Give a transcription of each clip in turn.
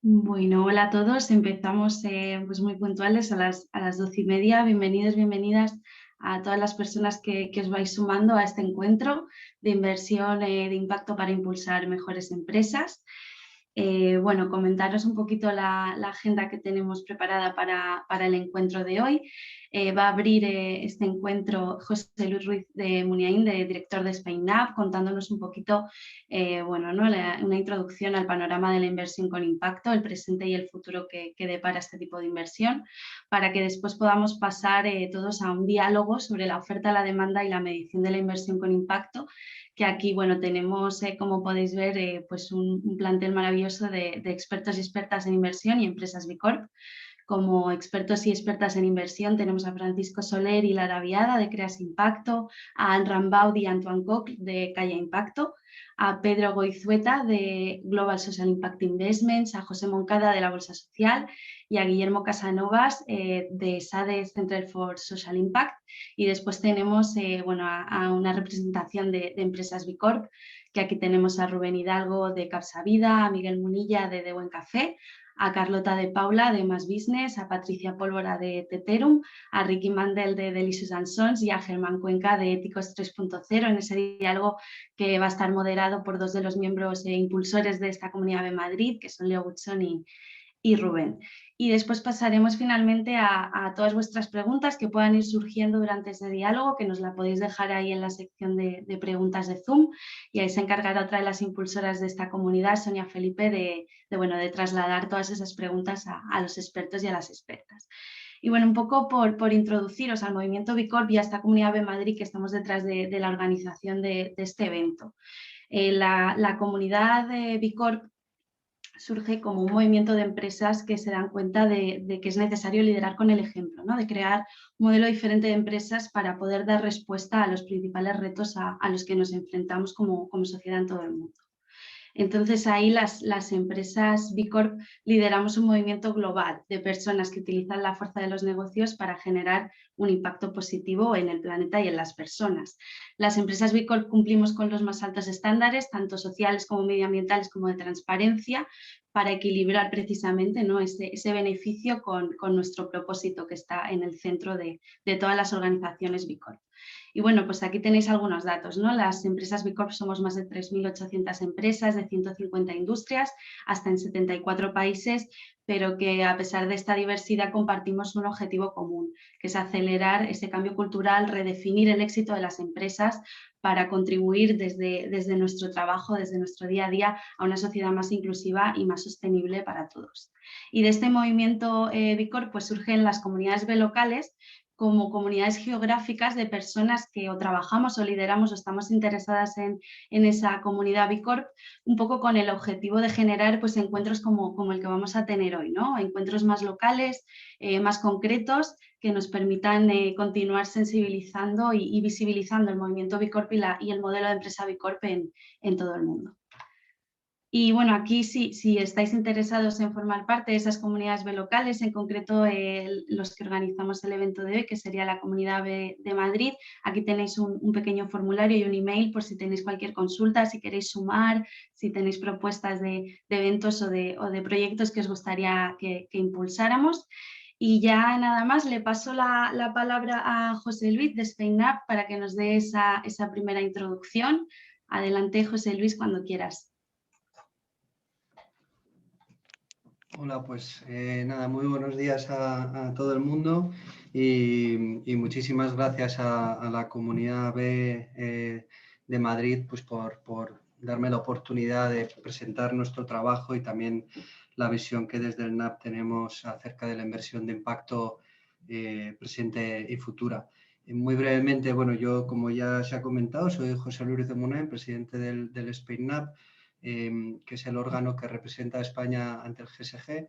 Bueno, hola a todos. Empezamos pues muy puntuales a las 12:30. Bienvenidos, bienvenidas a todas las personas que os vais sumando a este encuentro de inversión de impacto para impulsar mejores empresas. Bueno, comentaros un poquito la agenda que tenemos preparada para el encuentro de hoy. Va a abrir este encuentro José Luis Ruiz de Muniain, director de SpainUp, contándonos un poquito, bueno, ¿no? Una introducción al panorama de la inversión con impacto, el presente y el futuro que depara este tipo de inversión, para que después podamos pasar todos a un diálogo sobre la oferta, la demanda y la medición de la inversión con impacto, que aquí, bueno, tenemos, como podéis ver, pues un plantel maravilloso de expertos y expertas en inversión y empresas B Corp. Como expertos y expertas en inversión tenemos a Francisco Soler y Lara Viada de Creas Impacto, a Anne Rambaud y Antoine Koch de Calla Impacto, a Pedro Goizueta de Global Social Impact Investments, a José Moncada de la Bolsa Social y a Guillermo Casanovas de SADE Center for Social Impact. Y después tenemos bueno, a una representación de empresas B Corp, que aquí tenemos a Rubén Hidalgo de Capsavida, a Miguel Munilla de Buen Café, a Carlota de Paula de Más Business, a Patricia Pólvora de Teterum, a Ricky Mandel de Delicious & Sons y a Germán Cuenca de Éticos 3.0 en ese diálogo que va a estar moderado por dos de los miembros e impulsores de esta comunidad de Madrid, que son Leo Buchón y Rubén. Y después pasaremos finalmente a todas vuestras preguntas que puedan ir surgiendo durante ese diálogo, que nos la podéis dejar ahí en la sección de preguntas de Zoom, y ahí se encargará otra de las impulsoras de esta comunidad, Sonia Felipe, de trasladar todas esas preguntas a los expertos y a las expertas. Y bueno, un poco por introduciros al movimiento B Corp y a esta comunidad de Madrid que estamos detrás de la organización de este evento. La comunidad de B Corp surge como un movimiento de empresas que se dan cuenta de que es necesario liderar con el ejemplo, ¿no? De crear un modelo diferente de empresas para poder dar respuesta a los principales retos a los que nos enfrentamos como sociedad en todo el mundo. Entonces ahí las empresas B Corp lideramos un movimiento global de personas que utilizan la fuerza de los negocios para generar un impacto positivo en el planeta y en las personas. Las empresas B Corp cumplimos con los más altos estándares, tanto sociales como medioambientales como de transparencia, para equilibrar precisamente, ¿no? ese beneficio con nuestro propósito que está en el centro de todas las organizaciones B Corp. Y bueno, pues aquí tenéis algunos datos, ¿no? Las empresas B Corp somos más de 3.800 empresas de 150 industrias, hasta en 74 países, pero que a pesar de esta diversidad compartimos un objetivo común, que es acelerar ese cambio cultural, redefinir el éxito de las empresas para contribuir desde nuestro trabajo, desde nuestro día a día, a una sociedad más inclusiva y más sostenible para todos. Y de este movimiento B Corp pues surgen las comunidades B locales, como comunidades geográficas de personas que o trabajamos o lideramos o estamos interesadas en esa comunidad B Corp, un poco con el objetivo de generar pues, encuentros como el que vamos a tener hoy, ¿no? Encuentros más locales, más concretos, que nos permitan continuar sensibilizando y visibilizando el movimiento B Corp y el modelo de empresa B Corp en todo el mundo. Y bueno, aquí si estáis interesados en formar parte de esas comunidades B locales, en concreto los que organizamos el evento de hoy, que sería la Comunidad B de Madrid, aquí tenéis un pequeño formulario y un email por si tenéis cualquier consulta, si queréis sumar, si tenéis propuestas de eventos o de proyectos que os gustaría que impulsáramos. Y ya nada más, le paso la palabra a José Luis de SpainUp para que nos dé esa primera introducción. Adelante, José Luis, cuando quieras. Hola, pues nada, muy buenos días a todo el mundo y muchísimas gracias a la comunidad B de Madrid pues por darme la oportunidad de presentar nuestro trabajo y también la visión que desde el NAP tenemos acerca de la inversión de impacto presente y futura. Muy brevemente, bueno, yo como ya se ha comentado, soy José Luis de Muniain, presidente del SpainUp, que es el órgano que representa a España ante el GSG,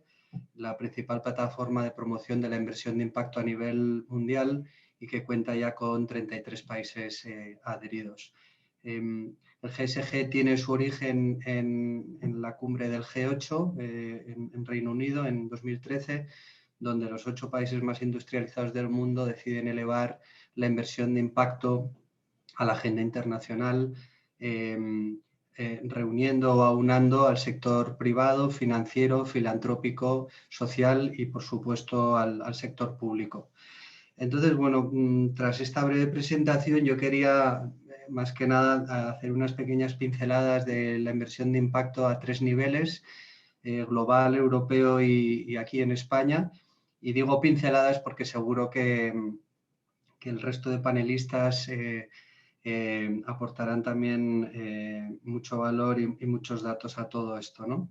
la principal plataforma de promoción de la inversión de impacto a nivel mundial y que cuenta ya con 33 países adheridos. El GSG tiene su origen en la cumbre del G8 en Reino Unido en 2013, donde los 8 países más industrializados del mundo deciden elevar la inversión de impacto a la agenda internacional, reuniendo o aunando al sector privado, financiero, filantrópico, social y, por supuesto, al sector público. Entonces, bueno, tras esta breve presentación yo quería, más que nada, hacer unas pequeñas pinceladas de la inversión de impacto a 3 niveles, global, europeo y aquí en España. Y digo pinceladas porque seguro que el resto de panelistas aportarán también mucho valor y muchos datos a todo esto, ¿no?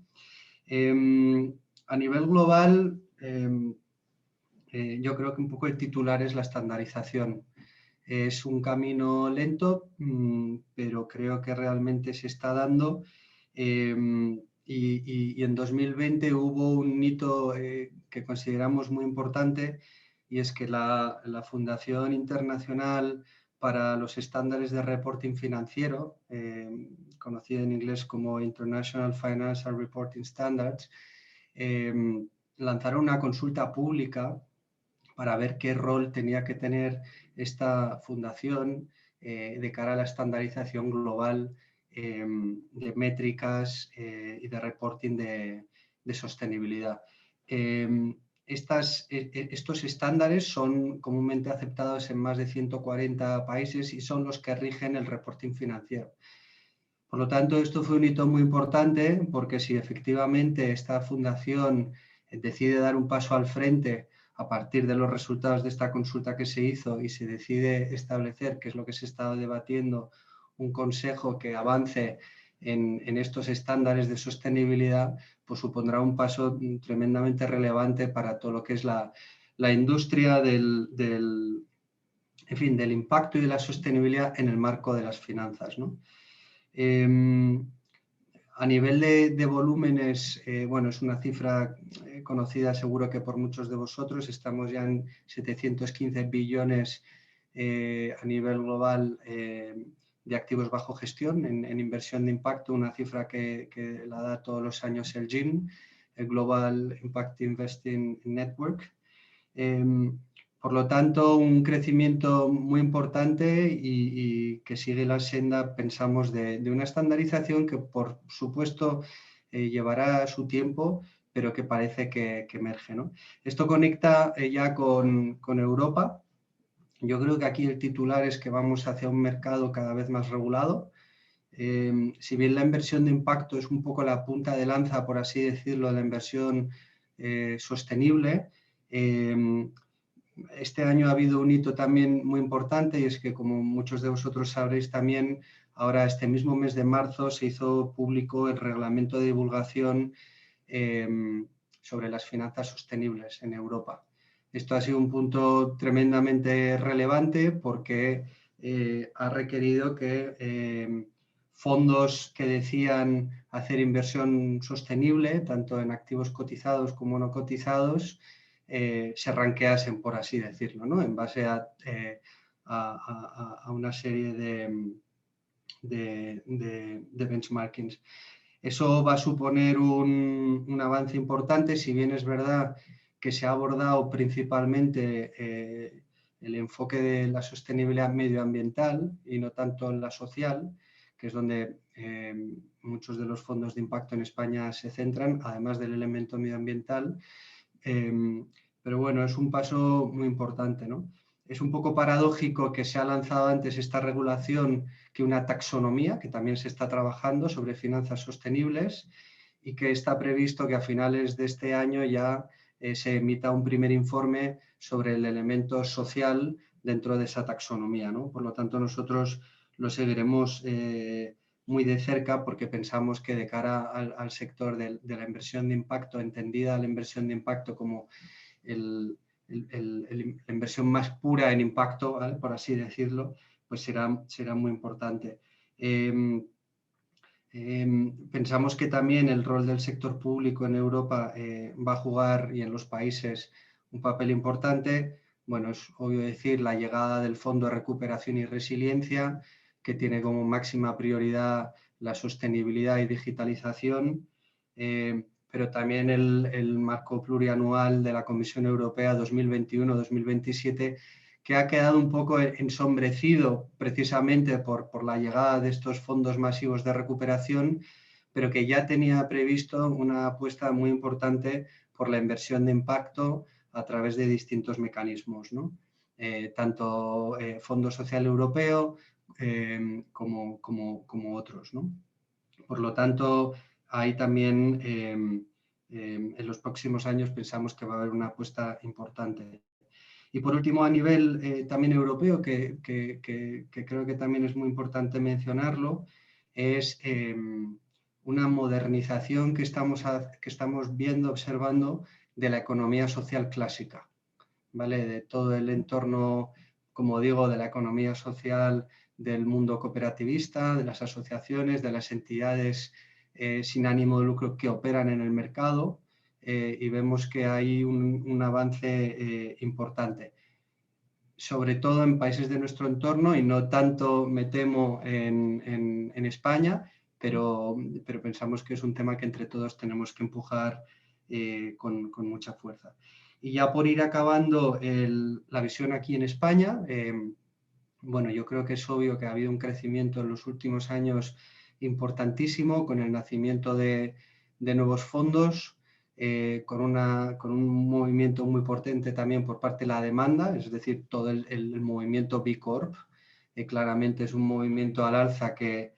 A nivel global, yo creo que un poco el titular es la estandarización. Es un camino lento, pero creo que realmente se está dando. Y en 2020 hubo un hito que consideramos muy importante, y es que la Fundación Internacional para los Estándares de Reporting Financiero, conocida en inglés como International Financial Reporting Standards, lanzaron una consulta pública para ver qué rol tenía que tener esta fundación de cara a la estandarización global de métricas y de reporting de sostenibilidad. Estos estándares son comúnmente aceptados en más de 140 países y son los que rigen el reporting financiero. Por lo tanto, esto fue un hito muy importante porque si efectivamente esta fundación decide dar un paso al frente a partir de los resultados de esta consulta que se hizo y se decide establecer, que es lo que se está debatiendo, un consejo que avance en estos estándares de sostenibilidad, pues supondrá un paso tremendamente relevante para todo lo que es la industria del impacto y de la sostenibilidad en el marco de las finanzas, ¿no? A nivel de volúmenes, bueno, es una cifra conocida seguro que por muchos de vosotros. Estamos ya en 715 billones a nivel global de activos bajo gestión en inversión de impacto, una cifra que la da todos los años el GIN, el Global Impact Investing Network. Por lo tanto, un crecimiento muy importante y que sigue la senda, pensamos, de una estandarización que, por supuesto, llevará su tiempo, pero que parece que emerge, ¿no? Esto conecta ya con Europa. Yo creo que aquí el titular es que vamos hacia un mercado cada vez más regulado. Si bien la inversión de impacto es un poco la punta de lanza, por así decirlo, de la inversión sostenible, este año ha habido un hito también muy importante, y es que, como muchos de vosotros sabréis también, ahora este mismo mes de marzo se hizo público el reglamento de divulgación sobre las finanzas sostenibles en Europa. Esto ha sido un punto tremendamente relevante porque ha requerido que fondos que decían hacer inversión sostenible, tanto en activos cotizados como no cotizados, se ranqueasen, por así decirlo, ¿no? En base a una serie de benchmarkings. Eso va a suponer un avance importante, si bien es verdad que se ha abordado principalmente el enfoque de la sostenibilidad medioambiental y no tanto en la social, que es donde muchos de los fondos de impacto en España se centran, además del elemento medioambiental. Pero bueno, es un paso muy importante, ¿no? Es un poco paradójico que se ha lanzado antes esta regulación que una taxonomía, que también se está trabajando sobre finanzas sostenibles, y que está previsto que a finales de este año ya se emita un primer informe sobre el elemento social dentro de esa taxonomía, ¿no? Por lo tanto, nosotros lo seguiremos muy de cerca porque pensamos que de cara al sector de la inversión de impacto, entendida la inversión de impacto como la inversión más pura en impacto, ¿vale?, por así decirlo, pues será muy importante. Pensamos que también el rol del sector público en Europa va a jugar, y en los países, un papel importante. Bueno, es obvio decir la llegada del Fondo de Recuperación y Resiliencia, que tiene como máxima prioridad la sostenibilidad y digitalización, pero también el marco plurianual de la Comisión Europea 2021-2027, que ha quedado un poco ensombrecido precisamente por la llegada de estos fondos masivos de recuperación, pero que ya tenía previsto una apuesta muy importante por la inversión de impacto a través de distintos mecanismos, ¿no? Tanto Fondo Social Europeo como otros, ¿no? Por lo tanto, ahí también en los próximos años pensamos que va a haber una apuesta importante. Y por último, a nivel también europeo, que creo que también es muy importante mencionarlo, es una modernización que estamos viendo, observando de la economía social clásica, ¿vale? De todo el entorno, como digo, de la economía social del mundo cooperativista, de las asociaciones, de las entidades sin ánimo de lucro que operan en el mercado, y vemos que hay un avance importante, sobre todo en países de nuestro entorno y no tanto, me temo, en España, pero pensamos que es un tema que entre todos tenemos que empujar con mucha fuerza. Y ya por ir acabando la visión aquí en España, bueno, yo creo que es obvio que ha habido un crecimiento en los últimos años importantísimo con el nacimiento de nuevos fondos, con un movimiento muy potente también por parte de la demanda, es decir, todo el movimiento B Corp, claramente es un movimiento al alza que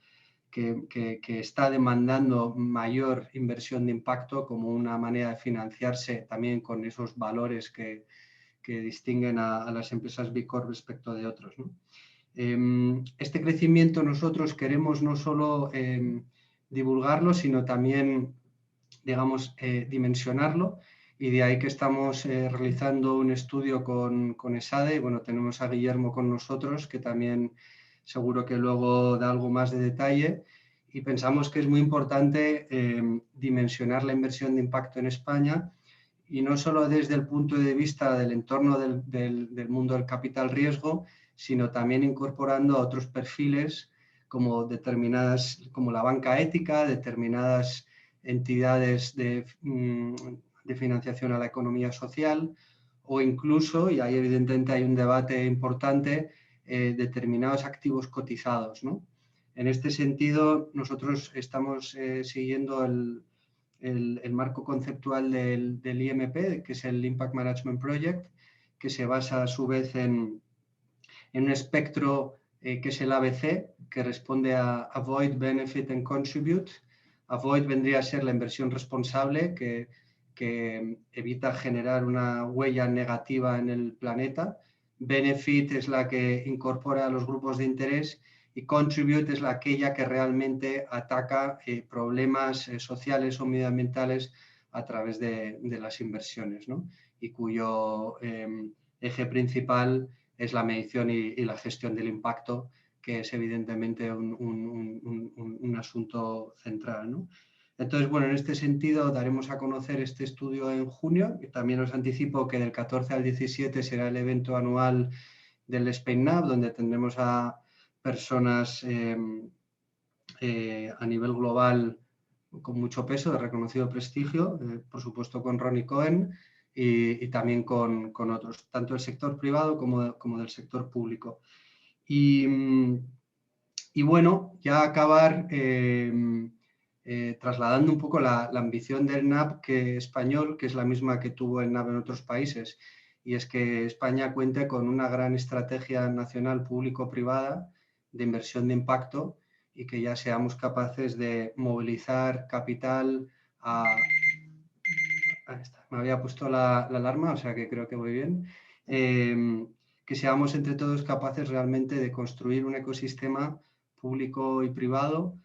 está demandando mayor inversión de impacto como una manera de financiarse también con esos valores que distinguen a las empresas B Corp respecto de otros, ¿no? Este crecimiento nosotros queremos no solo divulgarlo, sino también, digamos, dimensionarlo, y de ahí que estamos realizando un estudio con ESADE. Bueno, tenemos a Guillermo con nosotros, que también seguro que luego da algo más de detalle, y pensamos que es muy importante dimensionar la inversión de impacto en España, y no solo desde el punto de vista del entorno del mundo del capital riesgo, sino también incorporando a otros perfiles como como la banca ética, determinadas entidades de financiación a la economía social, o incluso, y ahí evidentemente hay un debate importante, determinados activos cotizados, ¿no? En este sentido, nosotros estamos siguiendo el marco conceptual del IMP, que es el Impact Management Project, que se basa a su vez en un espectro que es el ABC, que responde a Avoid, Benefit and Contribute. Avoid vendría a ser la inversión responsable, que evita generar una huella negativa en el planeta. Benefit es la que incorpora a los grupos de interés, y Contribute es aquella que realmente ataca problemas sociales o medioambientales a través de las inversiones, ¿no? Y cuyo eje principal es la medición y la gestión del impacto, que es evidentemente un asunto central, ¿no? Entonces, bueno, en este sentido daremos a conocer este estudio en junio, y también os anticipo que del 14 al 17 será el evento anual del SpainNav, donde tendremos a personas a nivel global con mucho peso, de reconocido prestigio, por supuesto con Ronnie Cohen, y también con otros, tanto del sector privado como del sector público. Y bueno, ya acabar trasladando un poco la ambición del NAP español, que es la misma que tuvo el NAP en otros países, y es que España cuente con una gran estrategia nacional público-privada de inversión de impacto, y que ya seamos capaces de movilizar capital a... Ahí está, me había puesto la alarma, o sea que creo que voy bien. Que seamos entre todos capaces realmente de construir un ecosistema público y privado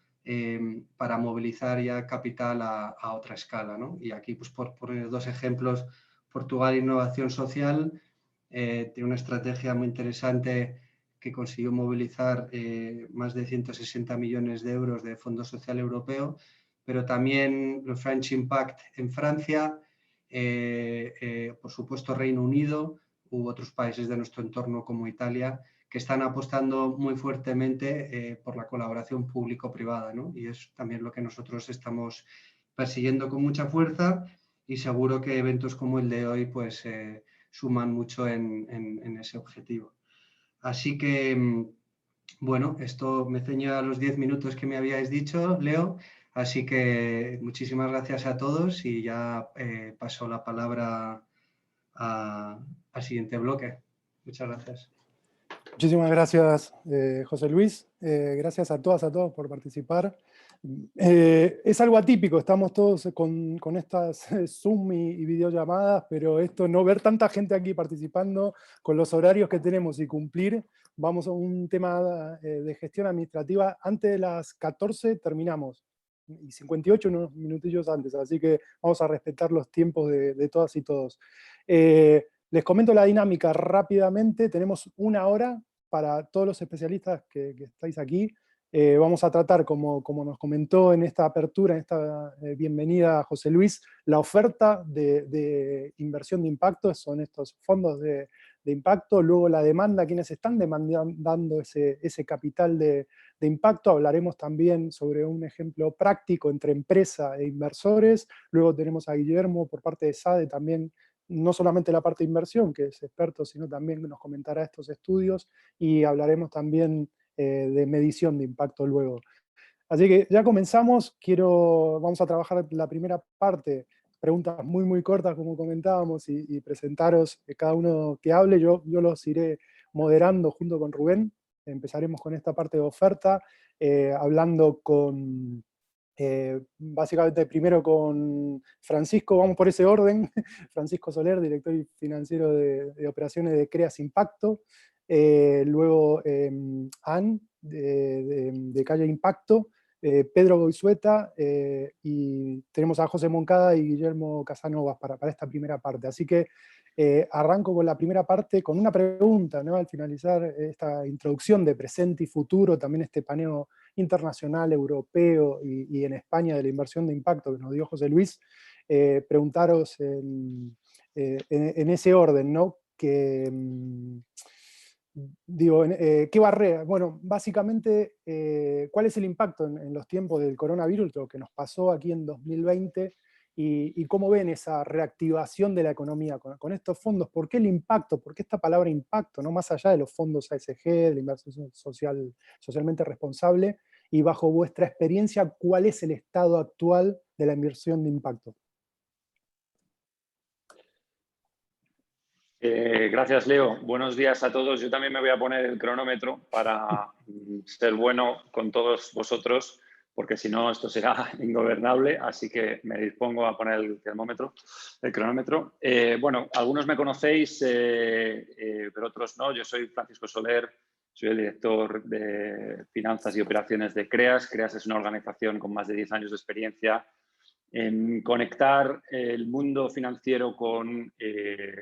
para movilizar ya capital a otra escala, ¿no? Y aquí, pues por poner dos ejemplos, Portugal Innovación Social tiene una estrategia muy interesante que consiguió movilizar más de 160 millones de euros de Fondo Social Europeo, pero también el French Impact en Francia, por supuesto Reino Unido u otros países de nuestro entorno como Italia, que están apostando muy fuertemente por la colaboración público-privada, ¿no? Y es también lo que nosotros estamos persiguiendo con mucha fuerza, y seguro que eventos como el de hoy pues, suman mucho en ese objetivo. Así que, bueno, esto me ceño a los 10 minutos que me habíais dicho, Leo. Así que muchísimas gracias a todos y ya paso la palabra al siguiente bloque. Muchas gracias. Muchísimas gracias, José Luis. Gracias a todas, a todos por participar. Es algo atípico, estamos todos con estas Zoom y videollamadas, pero esto, no ver tanta gente aquí participando con los horarios que tenemos y cumplir, vamos a un tema de gestión administrativa. Antes de las 14 terminamos, y 58 unos minutillos antes, así que vamos a respetar los tiempos de todas y todos. Les comento la dinámica rápidamente. Tenemos una hora para todos los especialistas que estáis aquí. Vamos a tratar, como nos comentó en esta apertura, en esta bienvenida a José Luis, la oferta de inversión de impacto, son estos fondos de impacto, luego la demanda, quienes están demandando ese capital de impacto. Hablaremos también sobre un ejemplo práctico entre empresa e inversores. Luego tenemos a Guillermo por parte de SADE también, no solamente la parte de inversión, que es experto, sino también nos comentará estos estudios, y hablaremos también de medición de impacto luego. Así que ya comenzamos, vamos a trabajar la primera parte, preguntas muy cortas como comentábamos, y presentaros cada uno que hable. Yo los iré moderando junto con Rubén. Empezaremos con esta parte de oferta, hablando con... básicamente primero con Francisco, vamos por ese orden, Francisco Soler, director financiero de operaciones de Creas Impacto, luego Ann, de Calle Impacto, Pedro Goizueta, y tenemos a José Moncada y Guillermo Casanovas para esta primera parte. Así que arranco con la primera parte con una pregunta, ¿no? Al finalizar esta introducción de presente y futuro, también este paneo internacional, europeo y en España de la inversión de impacto que nos dio José Luis, preguntaros en ese orden, ¿no? ¿Qué barrera? Bueno, básicamente, ¿cuál es el impacto en los tiempos del coronavirus, lo que nos pasó aquí en 2020, y cómo ven esa reactivación de la economía con estos fondos? ¿Por qué el impacto? ¿Por qué esta palabra impacto? ¿No? Más allá de los fondos ASG, de la inversión socialmente responsable, y bajo vuestra experiencia, ¿cuál es el estado actual de la inversión de impacto? Gracias, Leo. Buenos días a todos. Yo también me voy a poner el cronómetro para ser bueno con todos vosotros, porque si no esto será ingobernable, así que me dispongo a poner el cronómetro. Bueno, algunos me conocéis, pero otros no. Yo soy Francisco Soler, soy el director de Finanzas y Operaciones de CREAS. CREAS es una organización con más de 10 años de experiencia en conectar el mundo financiero con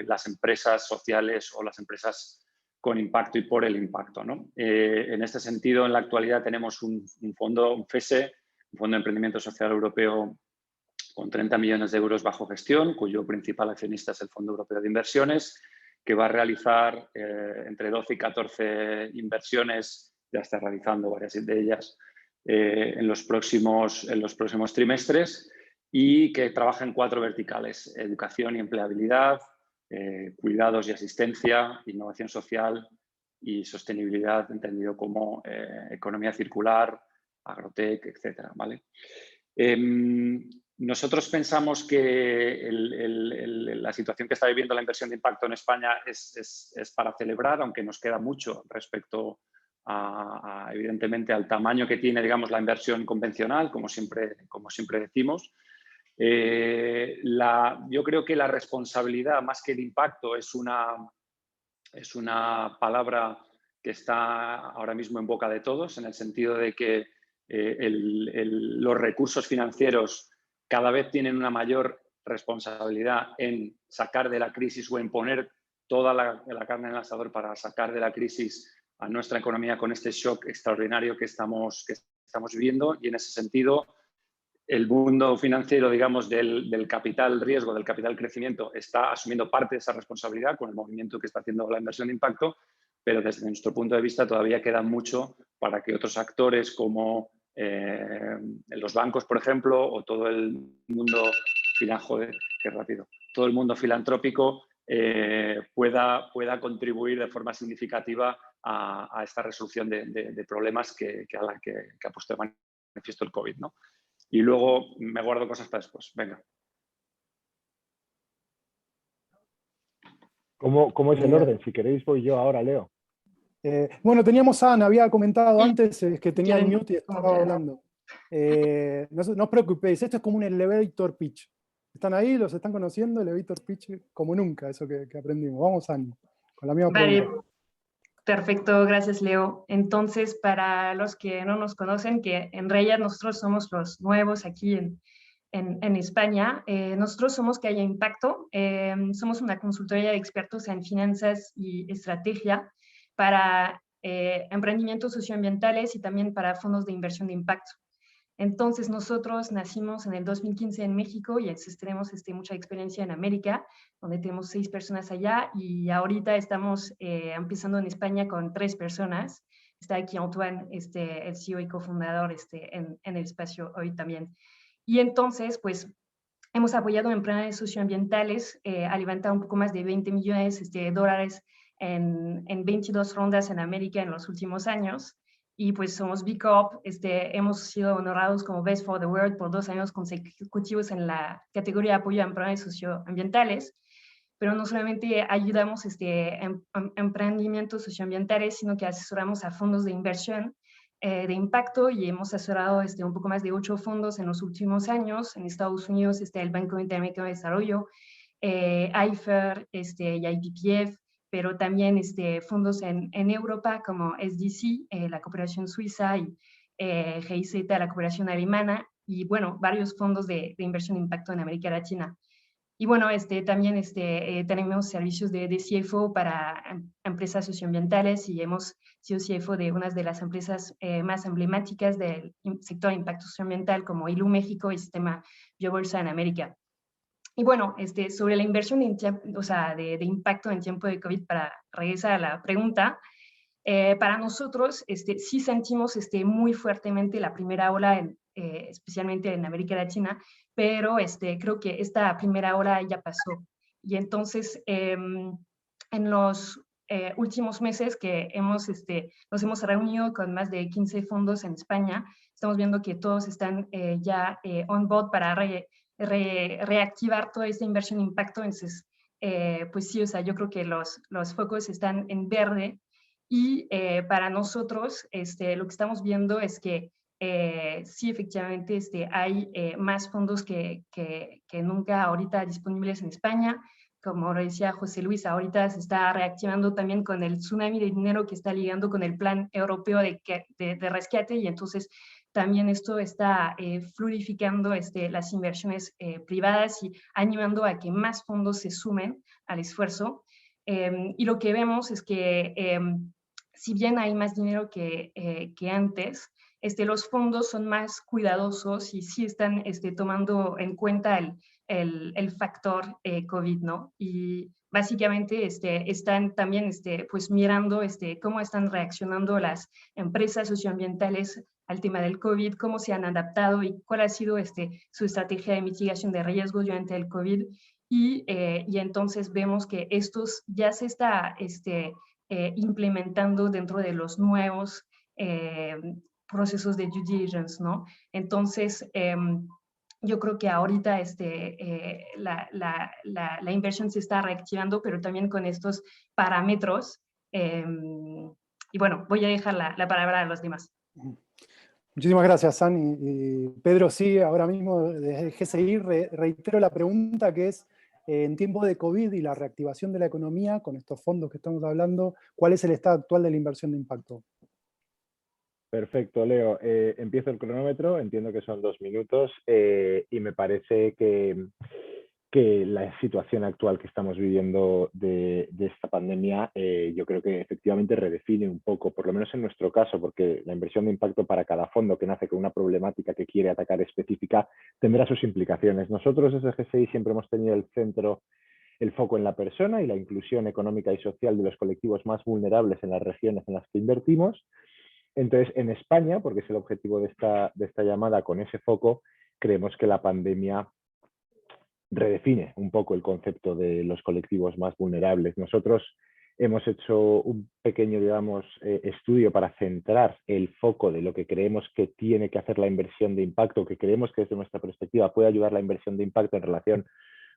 las empresas sociales o las empresas con impacto y por el impacto, ¿no? En este sentido, en la actualidad tenemos un fondo, un FESE, un Fondo de Emprendimiento Social Europeo con 30 millones de euros bajo gestión, cuyo principal accionista es el Fondo Europeo de Inversiones, que va a realizar entre 12 y 14 inversiones, ya está realizando varias de ellas, en los próximos trimestres, y que trabaja en 4 verticales: educación y empleabilidad, cuidados y asistencia, innovación social y sostenibilidad, entendido como economía circular, agrotech, etcétera, ¿vale? Nosotros pensamos que la situación que está viviendo la inversión de impacto en España es para celebrar, aunque nos queda mucho respecto evidentemente al tamaño que tiene, digamos, la inversión convencional, como siempre decimos. Yo creo que la responsabilidad, más que el impacto, es una palabra que está ahora mismo en boca de todos, en el sentido de que los recursos financieros cada vez tienen una mayor responsabilidad en sacar de la crisis, o en poner toda la carne en el asador para sacar de la crisis a nuestra economía con este shock extraordinario que estamos viviendo. Y en ese sentido, el mundo financiero, digamos, del capital riesgo, del capital crecimiento, está asumiendo parte de esa responsabilidad con el movimiento que está haciendo la inversión de impacto, pero desde nuestro punto de vista todavía queda mucho para que otros actores como los bancos, por ejemplo, o todo el mundo todo el mundo filantrópico pueda contribuir de forma significativa a esta resolución de problemas que ha puesto de manifiesto el COVID, ¿no? Y luego me guardo cosas para después. Venga. ¿Cómo es el orden? Si queréis voy yo ahora, Leo. Bueno, teníamos a Ana, había comentado antes que tenía el mute y estaba quieran. hablando. No os preocupéis, esto es como un elevator pitch. ¿Están ahí? ¿Los están conociendo? Elevator pitch como nunca, eso que aprendimos. Vamos, Ana, con la misma Vale, pregunta. perfecto, gracias Leo. Entonces, para los que no nos conocen, que en realidad nosotros somos los nuevos aquí en España, nosotros somos Que Haya Impacto, somos una consultoría de expertos en finanzas y estrategia para emprendimientos socioambientales y también para fondos de inversión de impacto. Entonces, nosotros nacimos en el 2015 en México y tenemos mucha experiencia en América, donde tenemos 6 personas allá, y ahorita estamos empezando en España con 3 personas. Está aquí Antoine, el CEO y cofundador en el espacio hoy también. Y entonces, pues, hemos apoyado emprendedores socioambientales a levantar un poco más de 20 millones de dólares en 22 rondas en América en los últimos años. Y pues somos B Corp, hemos sido honrados como Best for the World por 2 años consecutivos en la categoría de apoyo a emprendedores socioambientales. Pero no solamente ayudamos emprendimientos socioambientales, sino que asesoramos a fondos de inversión de impacto, y hemos asesorado un poco más de 8 fondos en los últimos años. En Estados Unidos el Banco Interamericano de Desarrollo, IFER y IPPF, pero también fondos en Europa como SDC, la cooperación suiza, y GIZ, la cooperación alemana, y bueno, varios fondos de inversión de impacto en América Latina. Y bueno, también tenemos servicios de CFO para empresas socioambientales, y hemos sido CFO de una de las empresas más emblemáticas del sector de impacto socioambiental como ILU México y Sistema Biobolsa en América. Y bueno, sobre la inversión de impacto en tiempo de COVID, para regresar a la pregunta, para nosotros sí sentimos muy fuertemente la primera ola, especialmente en América Latina, pero creo que esta primera ola ya pasó. Y entonces, en los últimos meses que nos hemos reunido con más de 15 fondos en España, estamos viendo que todos están ya on board para reactivar toda esta inversión de impacto. Entonces, pues sí, o sea, yo creo que los focos están en verde. Y para nosotros, lo que estamos viendo es que sí, efectivamente, hay más fondos que nunca ahorita disponibles en España. Como lo decía José Luis, ahorita se está reactivando también con el tsunami de dinero que está ligando con el plan europeo de rescate, y entonces también esto está fluidificando las inversiones privadas y animando a que más fondos se sumen al esfuerzo. Y lo que vemos es que si bien hay más dinero que antes, los fondos son más cuidadosos y sí están tomando en cuenta el factor COVID, ¿no? Y básicamente están también pues mirando cómo están reaccionando las empresas socioambientales al tema del COVID, cómo se han adaptado y cuál ha sido su estrategia de mitigación de riesgos durante el COVID. Y entonces vemos que estos ya se está implementando dentro de los nuevos procesos de due diligence, ¿no? Entonces, yo creo que ahorita la inversión se está reactivando, pero también con estos parámetros. Y bueno, voy a dejar la palabra a los demás. Muchísimas gracias, San. Y Pedro, sí, ahora mismo desde GCI reitero la pregunta, que es, en tiempo de COVID y la reactivación de la economía, con estos fondos que estamos hablando, ¿cuál es el estado actual de la inversión de impacto? Perfecto, Leo. Empiezo el cronómetro, entiendo que son 2 minutos, y me parece que la situación actual que estamos viviendo de esta pandemia, yo creo que efectivamente redefine un poco, por lo menos en nuestro caso, porque la inversión de impacto para cada fondo que nace con una problemática que quiere atacar específica tendrá sus implicaciones. Nosotros desde GSI siempre hemos tenido el foco en la persona y la inclusión económica y social de los colectivos más vulnerables en las regiones en las que invertimos. Entonces, en España, porque es el objetivo de esta llamada, con ese foco, creemos que la pandemia redefine un poco el concepto de los colectivos más vulnerables. Nosotros hemos hecho un pequeño, digamos, estudio para centrar el foco de lo que creemos que tiene que hacer la inversión de impacto, que creemos que desde nuestra perspectiva puede ayudar la inversión de impacto en relación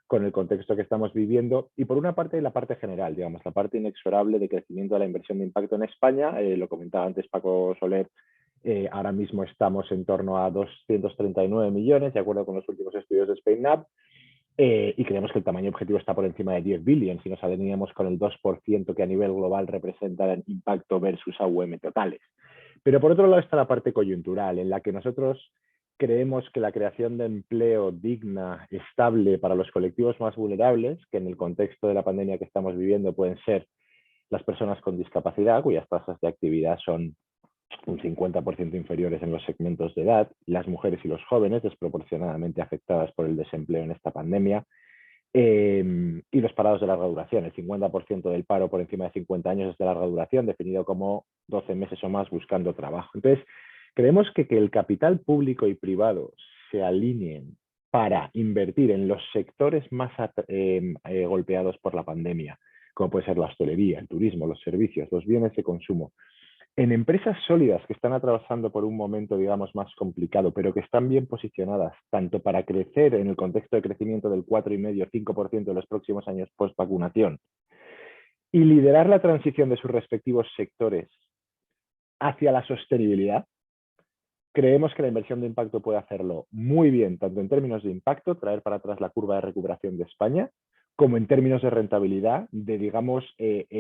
con el contexto que estamos viviendo. Y por una parte, la parte general, digamos, la parte inexorable de crecimiento de la inversión de impacto en España. Lo comentaba antes Paco Soler, ahora mismo estamos en torno a 239 millones, de acuerdo con los últimos estudios de SpainUp. Y creemos que el tamaño objetivo está por encima de 10 billions si nos alineamos con el 2% que a nivel global representa el impacto versus AUM totales. Pero por otro lado está la parte coyuntural, en la que nosotros creemos que la creación de empleo digna, estable para los colectivos más vulnerables, que en el contexto de la pandemia que estamos viviendo pueden ser las personas con discapacidad, cuyas tasas de actividad son un 50% inferiores en los segmentos de edad, las mujeres y los jóvenes desproporcionadamente afectadas por el desempleo en esta pandemia, y los parados de larga duración. El 50% del paro por encima de 50 años es de larga duración, definido como 12 meses o más buscando trabajo. Entonces, creemos que el capital público y privado se alineen para invertir en los sectores más golpeados por la pandemia, como puede ser la hostelería, el turismo, los servicios, los bienes de consumo, en empresas sólidas que están atravesando por un momento, digamos, más complicado, pero que están bien posicionadas, tanto para crecer en el contexto de crecimiento del 4,5-5% de los próximos años post-vacunación, y liderar la transición de sus respectivos sectores hacia la sostenibilidad. Creemos que la inversión de impacto puede hacerlo muy bien, tanto en términos de impacto, traer para atrás la curva de recuperación de España, como en términos de rentabilidad, de, digamos,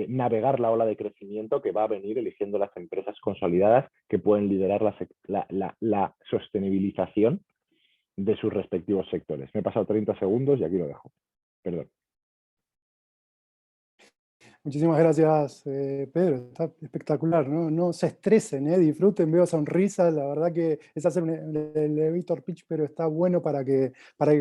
navegar la ola de crecimiento que va a venir eligiendo las empresas consolidadas que pueden liderar la sostenibilización de sus respectivos sectores. Me he pasado 30 segundos y aquí lo dejo. Perdón. Muchísimas gracias, Pedro. Está espectacular, ¿no? No se estresen, disfruten, veo sonrisas. La verdad que es hacer un elevator pitch, pero está bueno para que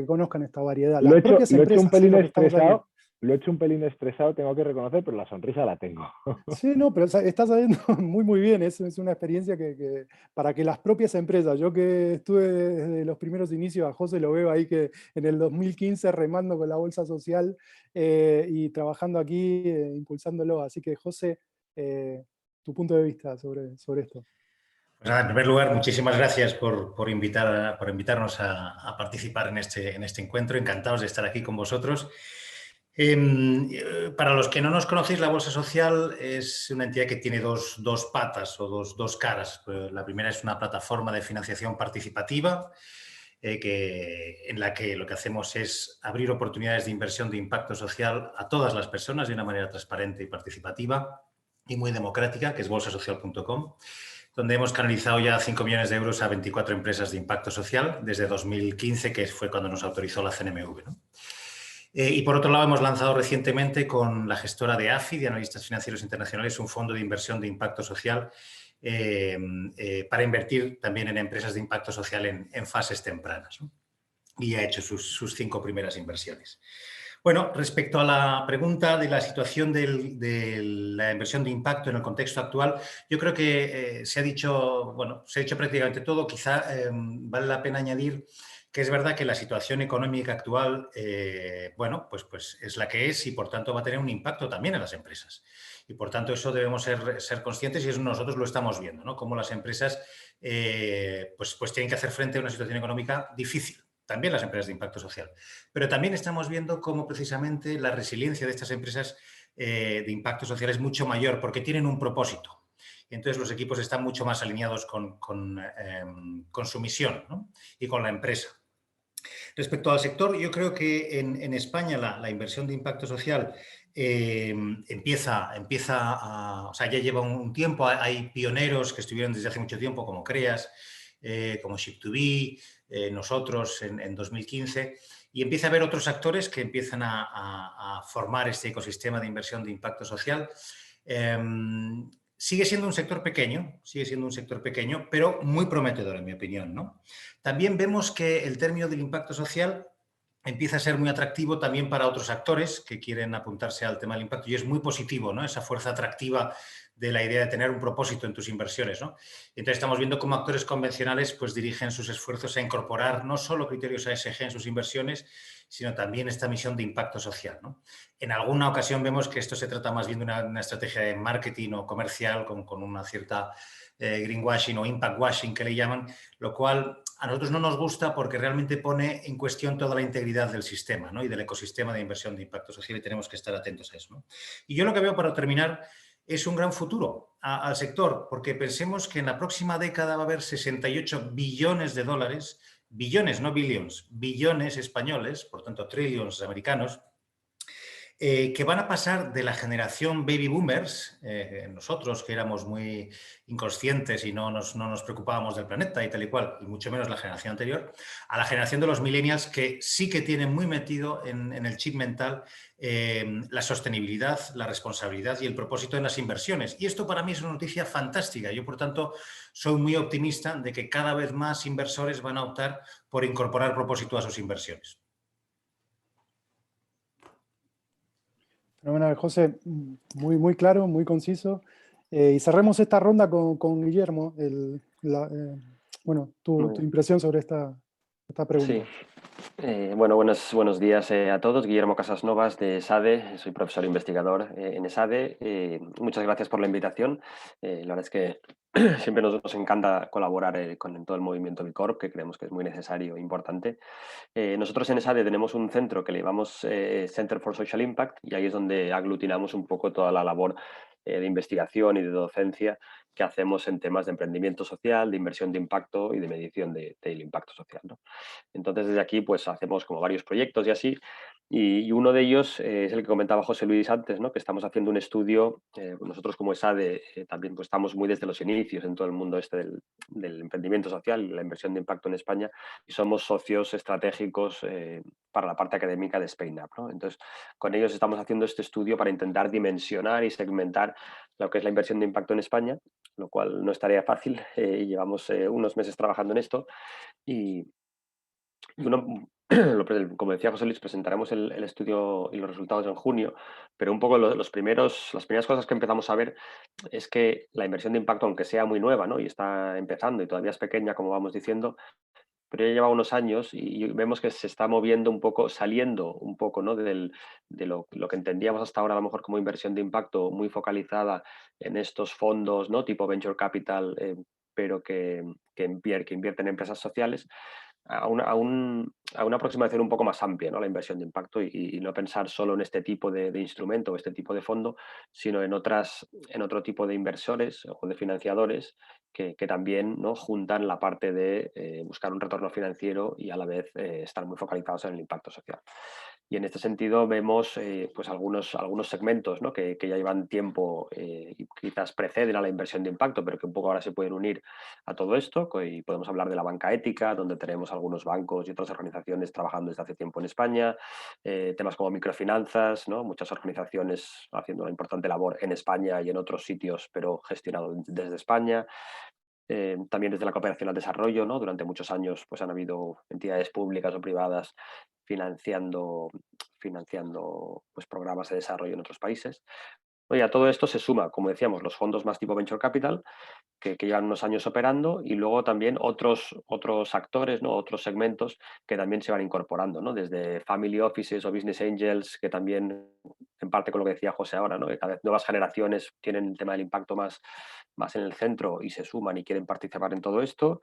conozcan esta variedad. Lo he hecho un pelín estresado. Lo he hecho un pelín estresado, tengo que reconocer, pero la sonrisa la tengo. Sí, no, pero está saliendo muy bien. Es una experiencia que para que las propias empresas, yo que estuve desde los primeros inicios, a José lo veo ahí que en el 2015 remando con la bolsa social y trabajando aquí, impulsándolo. Así que, José, tu punto de vista sobre esto. Pues nada, en primer lugar, muchísimas gracias por invitarnos a participar en este encuentro. Encantados de estar aquí con vosotros. Para los que no nos conocéis, la Bolsa Social es una entidad que tiene dos patas o dos caras. La primera es una plataforma de financiación participativa en la que lo que hacemos es abrir oportunidades de inversión de impacto social a todas las personas de una manera transparente y participativa y muy democrática, que es bolsasocial.com, donde hemos canalizado ya 5 millones de euros a 24 empresas de impacto social desde 2015, que fue cuando nos autorizó la CNMV, ¿no? Y por otro lado, hemos lanzado recientemente con la gestora de AFI, de Analistas Financieros Internacionales, un fondo de inversión de impacto social para invertir también en empresas de impacto social en fases tempranas, ¿no? Y ha hecho sus 5 primeras inversiones. Bueno, respecto a la pregunta de la situación de la inversión de impacto en el contexto actual, yo creo que se ha dicho prácticamente todo. Quizá vale la pena añadir que es verdad que la situación económica actual, pues es la que es y por tanto va a tener un impacto también en las empresas. Y por tanto eso debemos ser conscientes y eso nosotros lo estamos viendo, ¿no? Cómo las empresas pues tienen que hacer frente a una situación económica difícil. También las empresas de impacto social. Pero también estamos viendo cómo precisamente la resiliencia de estas empresas de impacto social es mucho mayor porque tienen un propósito. Y entonces los equipos están mucho más alineados con su misión, ¿no? Y con la empresa. Respecto al sector, yo creo que en España la inversión de impacto social o sea, ya lleva un tiempo. Hay pioneros que estuvieron desde hace mucho tiempo, como CREAS, como Ship2B, nosotros en 2015, y empieza a haber otros actores que empiezan a formar este ecosistema de inversión de impacto social. Sigue siendo un sector pequeño, pero muy prometedor, en mi opinión, ¿no? También vemos que el término del impacto social empieza a ser muy atractivo también para otros actores que quieren apuntarse al tema del impacto y es muy positivo, ¿no? Esa fuerza atractiva de la idea de tener un propósito en tus inversiones, ¿no? Entonces estamos viendo cómo actores convencionales pues dirigen sus esfuerzos a incorporar no solo criterios ESG en sus inversiones, sino también esta misión de impacto social, ¿no? En alguna ocasión vemos que esto se trata más bien de una estrategia de marketing o comercial con una cierta greenwashing o impact washing que le llaman, lo cual a nosotros no nos gusta porque realmente pone en cuestión toda la integridad del sistema, ¿no? Y del ecosistema de inversión de impacto social, y tenemos que estar atentos a eso, ¿no? Y yo lo que veo, para terminar, es un gran futuro al sector, porque pensemos que en la próxima década va a haber 68 billones de dólares, billones, no billions, billones españoles, por tanto trillions americanos, que van a pasar de la generación baby boomers, nosotros que éramos muy inconscientes y no nos preocupábamos del planeta y tal y cual, y mucho menos la generación anterior, a la generación de los millennials, que sí que tienen muy metido en el chip mental la sostenibilidad, la responsabilidad y el propósito en las inversiones. Y esto para mí es una noticia fantástica. Yo, por tanto, soy muy optimista de que cada vez más inversores van a optar por incorporar propósito a sus inversiones. Fenomenal, José, muy claro, muy conciso. Y cerremos esta ronda con Guillermo. Bueno, tu impresión sobre esta pregunta. Sí. Bueno, buenos días a todos. Guillermo Casasnovas de ESADE, soy profesor investigador en ESADE. Muchas gracias por la invitación. La verdad es que siempre nos encanta colaborar con todo el movimiento B Corp, que creemos que es muy necesario e importante. Nosotros en ESADE tenemos un centro que le llamamos Center for Social Impact, y ahí es donde aglutinamos un poco toda la labor de investigación y de docencia que hacemos en temas de emprendimiento social, de inversión de impacto y de medición del impacto social, ¿no? Entonces, desde aquí pues hacemos como varios proyectos y así, y uno de ellos es el que comentaba José Luis antes, ¿no? Que estamos haciendo un estudio, nosotros como ESADE también pues estamos muy desde los inicios en todo el mundo del emprendimiento social y la inversión de impacto en España, y somos socios estratégicos para la parte académica de Spain Up, ¿no? Entonces, con ellos estamos haciendo este estudio para intentar dimensionar y segmentar lo que es la inversión de impacto en España, lo cual no es tarea fácil, y llevamos unos meses trabajando en esto, y como decía José Luis, presentaremos el estudio y los resultados en junio, pero un poco las primeras cosas que empezamos a ver es que la inversión de impacto, aunque sea muy nueva, ¿no? Y está empezando y todavía es pequeña, como vamos diciendo, pero ya lleva unos años y vemos que se está moviendo un poco, saliendo un poco, ¿no? de lo que entendíamos hasta ahora a lo mejor como inversión de impacto muy focalizada en estos fondos, ¿no? Tipo venture capital, pero que invierten en empresas sociales, a una aproximación un poco más amplia, ¿no? La inversión de impacto, y no pensar solo en este tipo de instrumento o este tipo de fondo, sino en otro tipo de inversores o de financiadores que también, ¿no? Juntan la parte de buscar un retorno financiero y a la vez estar muy focalizados en el impacto social. Y en este sentido vemos pues algunos segmentos, ¿no? que ya llevan tiempo y quizás preceden a la inversión de impacto, pero que un poco ahora se pueden unir a todo esto. Y podemos hablar de la banca ética, donde tenemos algunos bancos y otras organizaciones trabajando desde hace tiempo en España, temas como microfinanzas, ¿no? Muchas organizaciones haciendo una importante labor en España y en otros sitios, pero gestionado desde España. También desde la cooperación al desarrollo, ¿no? Durante muchos años pues han habido entidades públicas o privadas financiando pues, programas de desarrollo en otros países. Y a todo esto se suma, como decíamos, los fondos más tipo Venture Capital, que llevan unos años operando, y luego también otros actores, ¿no? Otros segmentos que también se van incorporando, ¿no? Desde Family Offices o Business Angels, que también, en parte con lo que decía José ahora, ¿no? Que cada vez nuevas generaciones tienen el tema del impacto más en el centro y se suman y quieren participar en todo esto.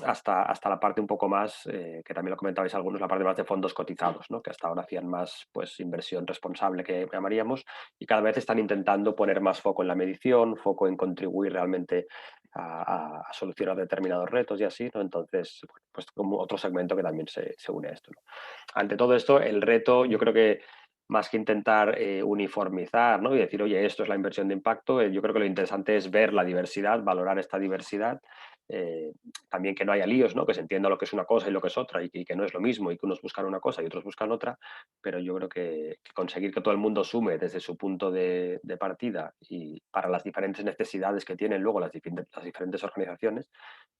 Hasta la parte un poco más, que también lo comentabais algunos, la parte más de fondos cotizados, ¿no? Que hasta ahora hacían más pues, inversión responsable, que llamaríamos, y cada vez están intentando poner más foco en la medición, foco en contribuir realmente a solucionar determinados retos y así, ¿no? Entonces, pues como otro segmento que también se une a esto, ¿no? Ante todo esto, el reto, yo creo que más que intentar uniformizar, ¿no? Y decir, oye, esto es la inversión de impacto, yo creo que lo interesante es ver la diversidad, valorar esta diversidad, también que no haya líos, ¿no? Que se entienda lo que es una cosa y lo que es otra, y que no es lo mismo, y que unos buscan una cosa y otros buscan otra, pero yo creo que conseguir que todo el mundo sume desde su punto de partida y para las diferentes necesidades que tienen luego las diferentes organizaciones,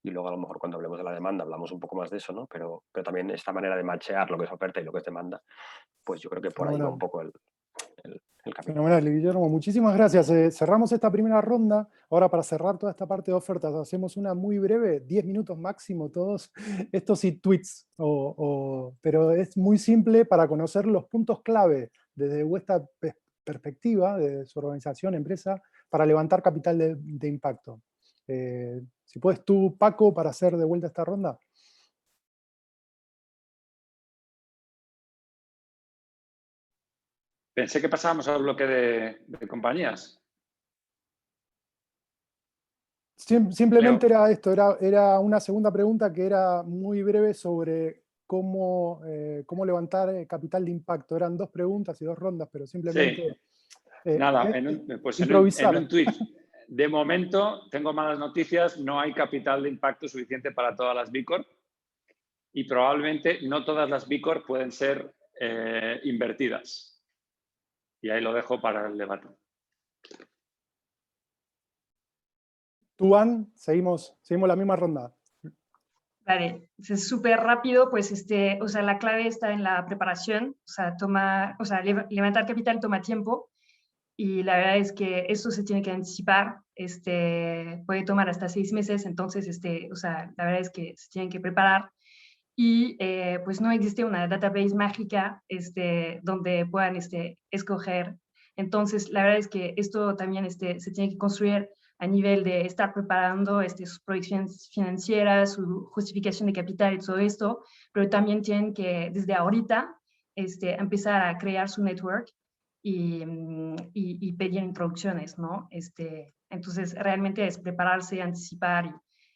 y luego a lo mejor cuando hablemos de la demanda hablamos un poco más de eso, ¿no? Pero también esta manera de machear lo que es oferta y lo que es demanda, pues yo creo que por ahí va un poco el camino. Fenomenal, Guillermo. Muchísimas gracias. Cerramos esta primera ronda. Ahora, para cerrar toda esta parte de ofertas, hacemos una muy breve, 10 minutos máximo todos. Esto sí, tweets. Pero es muy simple para conocer los puntos clave desde vuestra perspectiva, de su organización, empresa, para levantar capital de impacto. Si puedes tú, Paco, para hacer de vuelta esta ronda. Pensé que pasábamos al bloque de compañías. Simplemente era esto, era una segunda pregunta que era muy breve sobre cómo levantar capital de impacto. Eran 2 preguntas y 2 rondas, pero simplemente Nada, improvisar. en un tweet. De momento, tengo malas noticias, no hay capital de impacto suficiente para todas las B Corp y probablemente no todas las B Corp pueden ser invertidas. Y ahí lo dejo para el debate. Tú, Ann, seguimos la misma ronda. Vale, es súper rápido, pues o sea, la clave está en la preparación, o sea, levantar capital toma tiempo y la verdad es que esto se tiene que anticipar, puede tomar hasta 6 meses, entonces, o sea, la verdad es que se tienen que preparar y pues no existe una database mágica donde puedan escoger. Entonces, la verdad es que esto también se tiene que construir a nivel de estar preparando sus proyecciones financieras, su justificación de capital y todo esto, pero también tienen que, desde ahorita, empezar a crear su network y pedir introducciones, ¿no? Entonces, realmente es prepararse, anticipar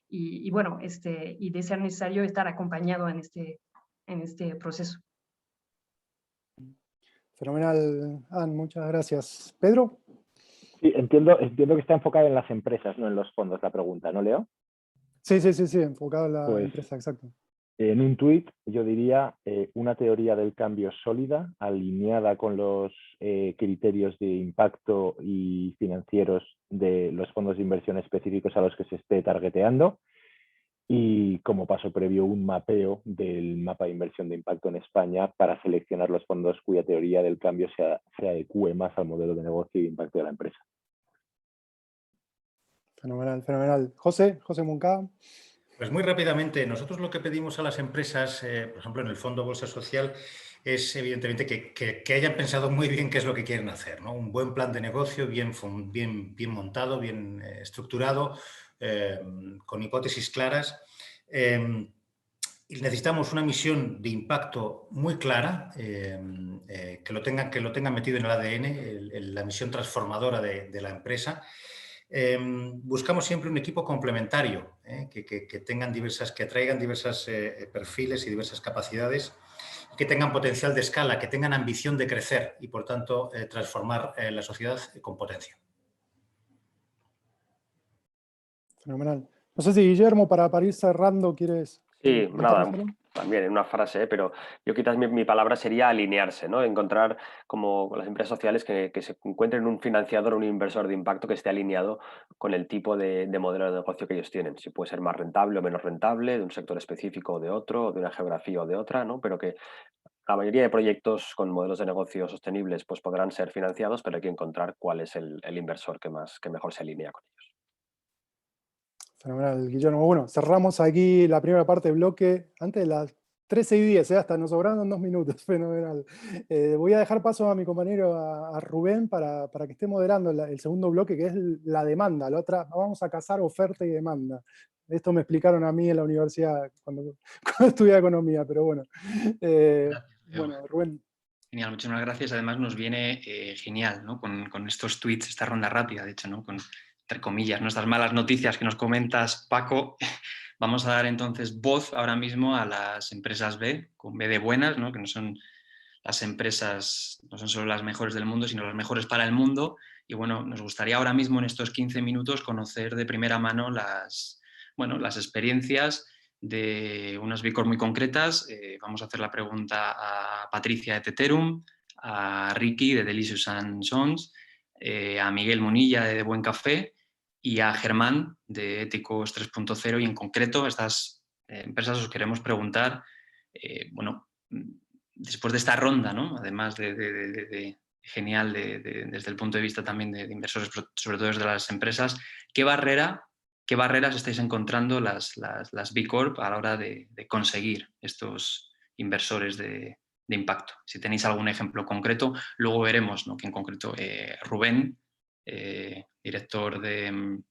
y bueno, y de ser necesario estar acompañado en este proceso. Fenomenal, Ann, muchas gracias. ¿Pedro? Sí, entiendo que está enfocado en las empresas, no en los fondos, la pregunta, ¿no, Leo? Sí, enfocado en la empresa, exacto. En un tuit yo diría una teoría del cambio sólida, alineada con los criterios de impacto y financieros de los fondos de inversión específicos a los que se esté targeteando, y como paso previo un mapeo del mapa de inversión de impacto en España para seleccionar los fondos cuya teoría del cambio se adecue más al modelo de negocio y impacto de la empresa. Fenomenal. José Moncada. Pues muy rápidamente, nosotros lo que pedimos a las empresas, por ejemplo en el Fondo Bolsa Social, es evidentemente que hayan pensado muy bien qué es lo que quieren hacer, ¿no? Un buen plan de negocio, bien montado, bien estructurado, con hipótesis claras. Y necesitamos una misión de impacto muy clara, que lo tengan metido en el ADN, la misión transformadora de la empresa. Buscamos siempre un equipo complementario, que atraigan diversos perfiles y diversas capacidades, que tengan potencial de escala, que tengan ambición de crecer y, por tanto, transformar la sociedad con potencia. Fenomenal. No sé si Guillermo, para ir cerrando, ¿quieres? Sí, nada, también en una frase, pero yo quizás mi palabra sería alinearse, ¿no? Encontrar como las empresas sociales que se encuentren un financiador, un inversor de impacto que esté alineado con el tipo de modelo de negocio que ellos tienen. Si puede ser más rentable o menos rentable, de un sector específico o de otro, de una geografía o de otra, ¿no? Pero que la mayoría de proyectos con modelos de negocio sostenibles pues podrán ser financiados, pero hay que encontrar cuál es el inversor que mejor se alinea con ellos. Fenomenal, Guillermo. Bueno, cerramos aquí la primera parte del bloque antes de las 13:10, hasta nos sobraron 2 minutos. Fenomenal. Voy a dejar paso a mi compañero, a Rubén, para que esté moderando el segundo bloque, que es la demanda. La otra, vamos a casar oferta y demanda. Esto me explicaron a mí en la universidad cuando estudiaba economía, pero bueno. Bueno, Rubén. Genial, muchísimas gracias. Además nos viene genial, ¿no? Con estos tweets, esta ronda rápida, de hecho, ¿no? Con, entre comillas, nuestras malas noticias que nos comentas, Paco. Vamos a dar entonces voz ahora mismo a las empresas B, con B de buenas, ¿no? Que no son las empresas, no son solo las mejores del mundo, sino las mejores para el mundo. Y bueno, nos gustaría ahora mismo en estos 15 minutos conocer de primera mano las experiencias de unas B Corp muy concretas. Vamos a hacer la pregunta a Patricia de Teterum, a Ricky de Delicious and Sons, a Miguel Munilla de Buen Café y a Germán de Éticos 3.0, y en concreto a estas empresas os queremos preguntar, bueno, después de esta ronda, ¿no? Además de genial desde el punto de vista también de inversores, sobre todo desde las empresas. ¿Qué barreras estáis encontrando las B Corp a la hora de conseguir estos inversores de impacto? Si tenéis algún ejemplo concreto, luego veremos, ¿no?, que en concreto Rubén, director de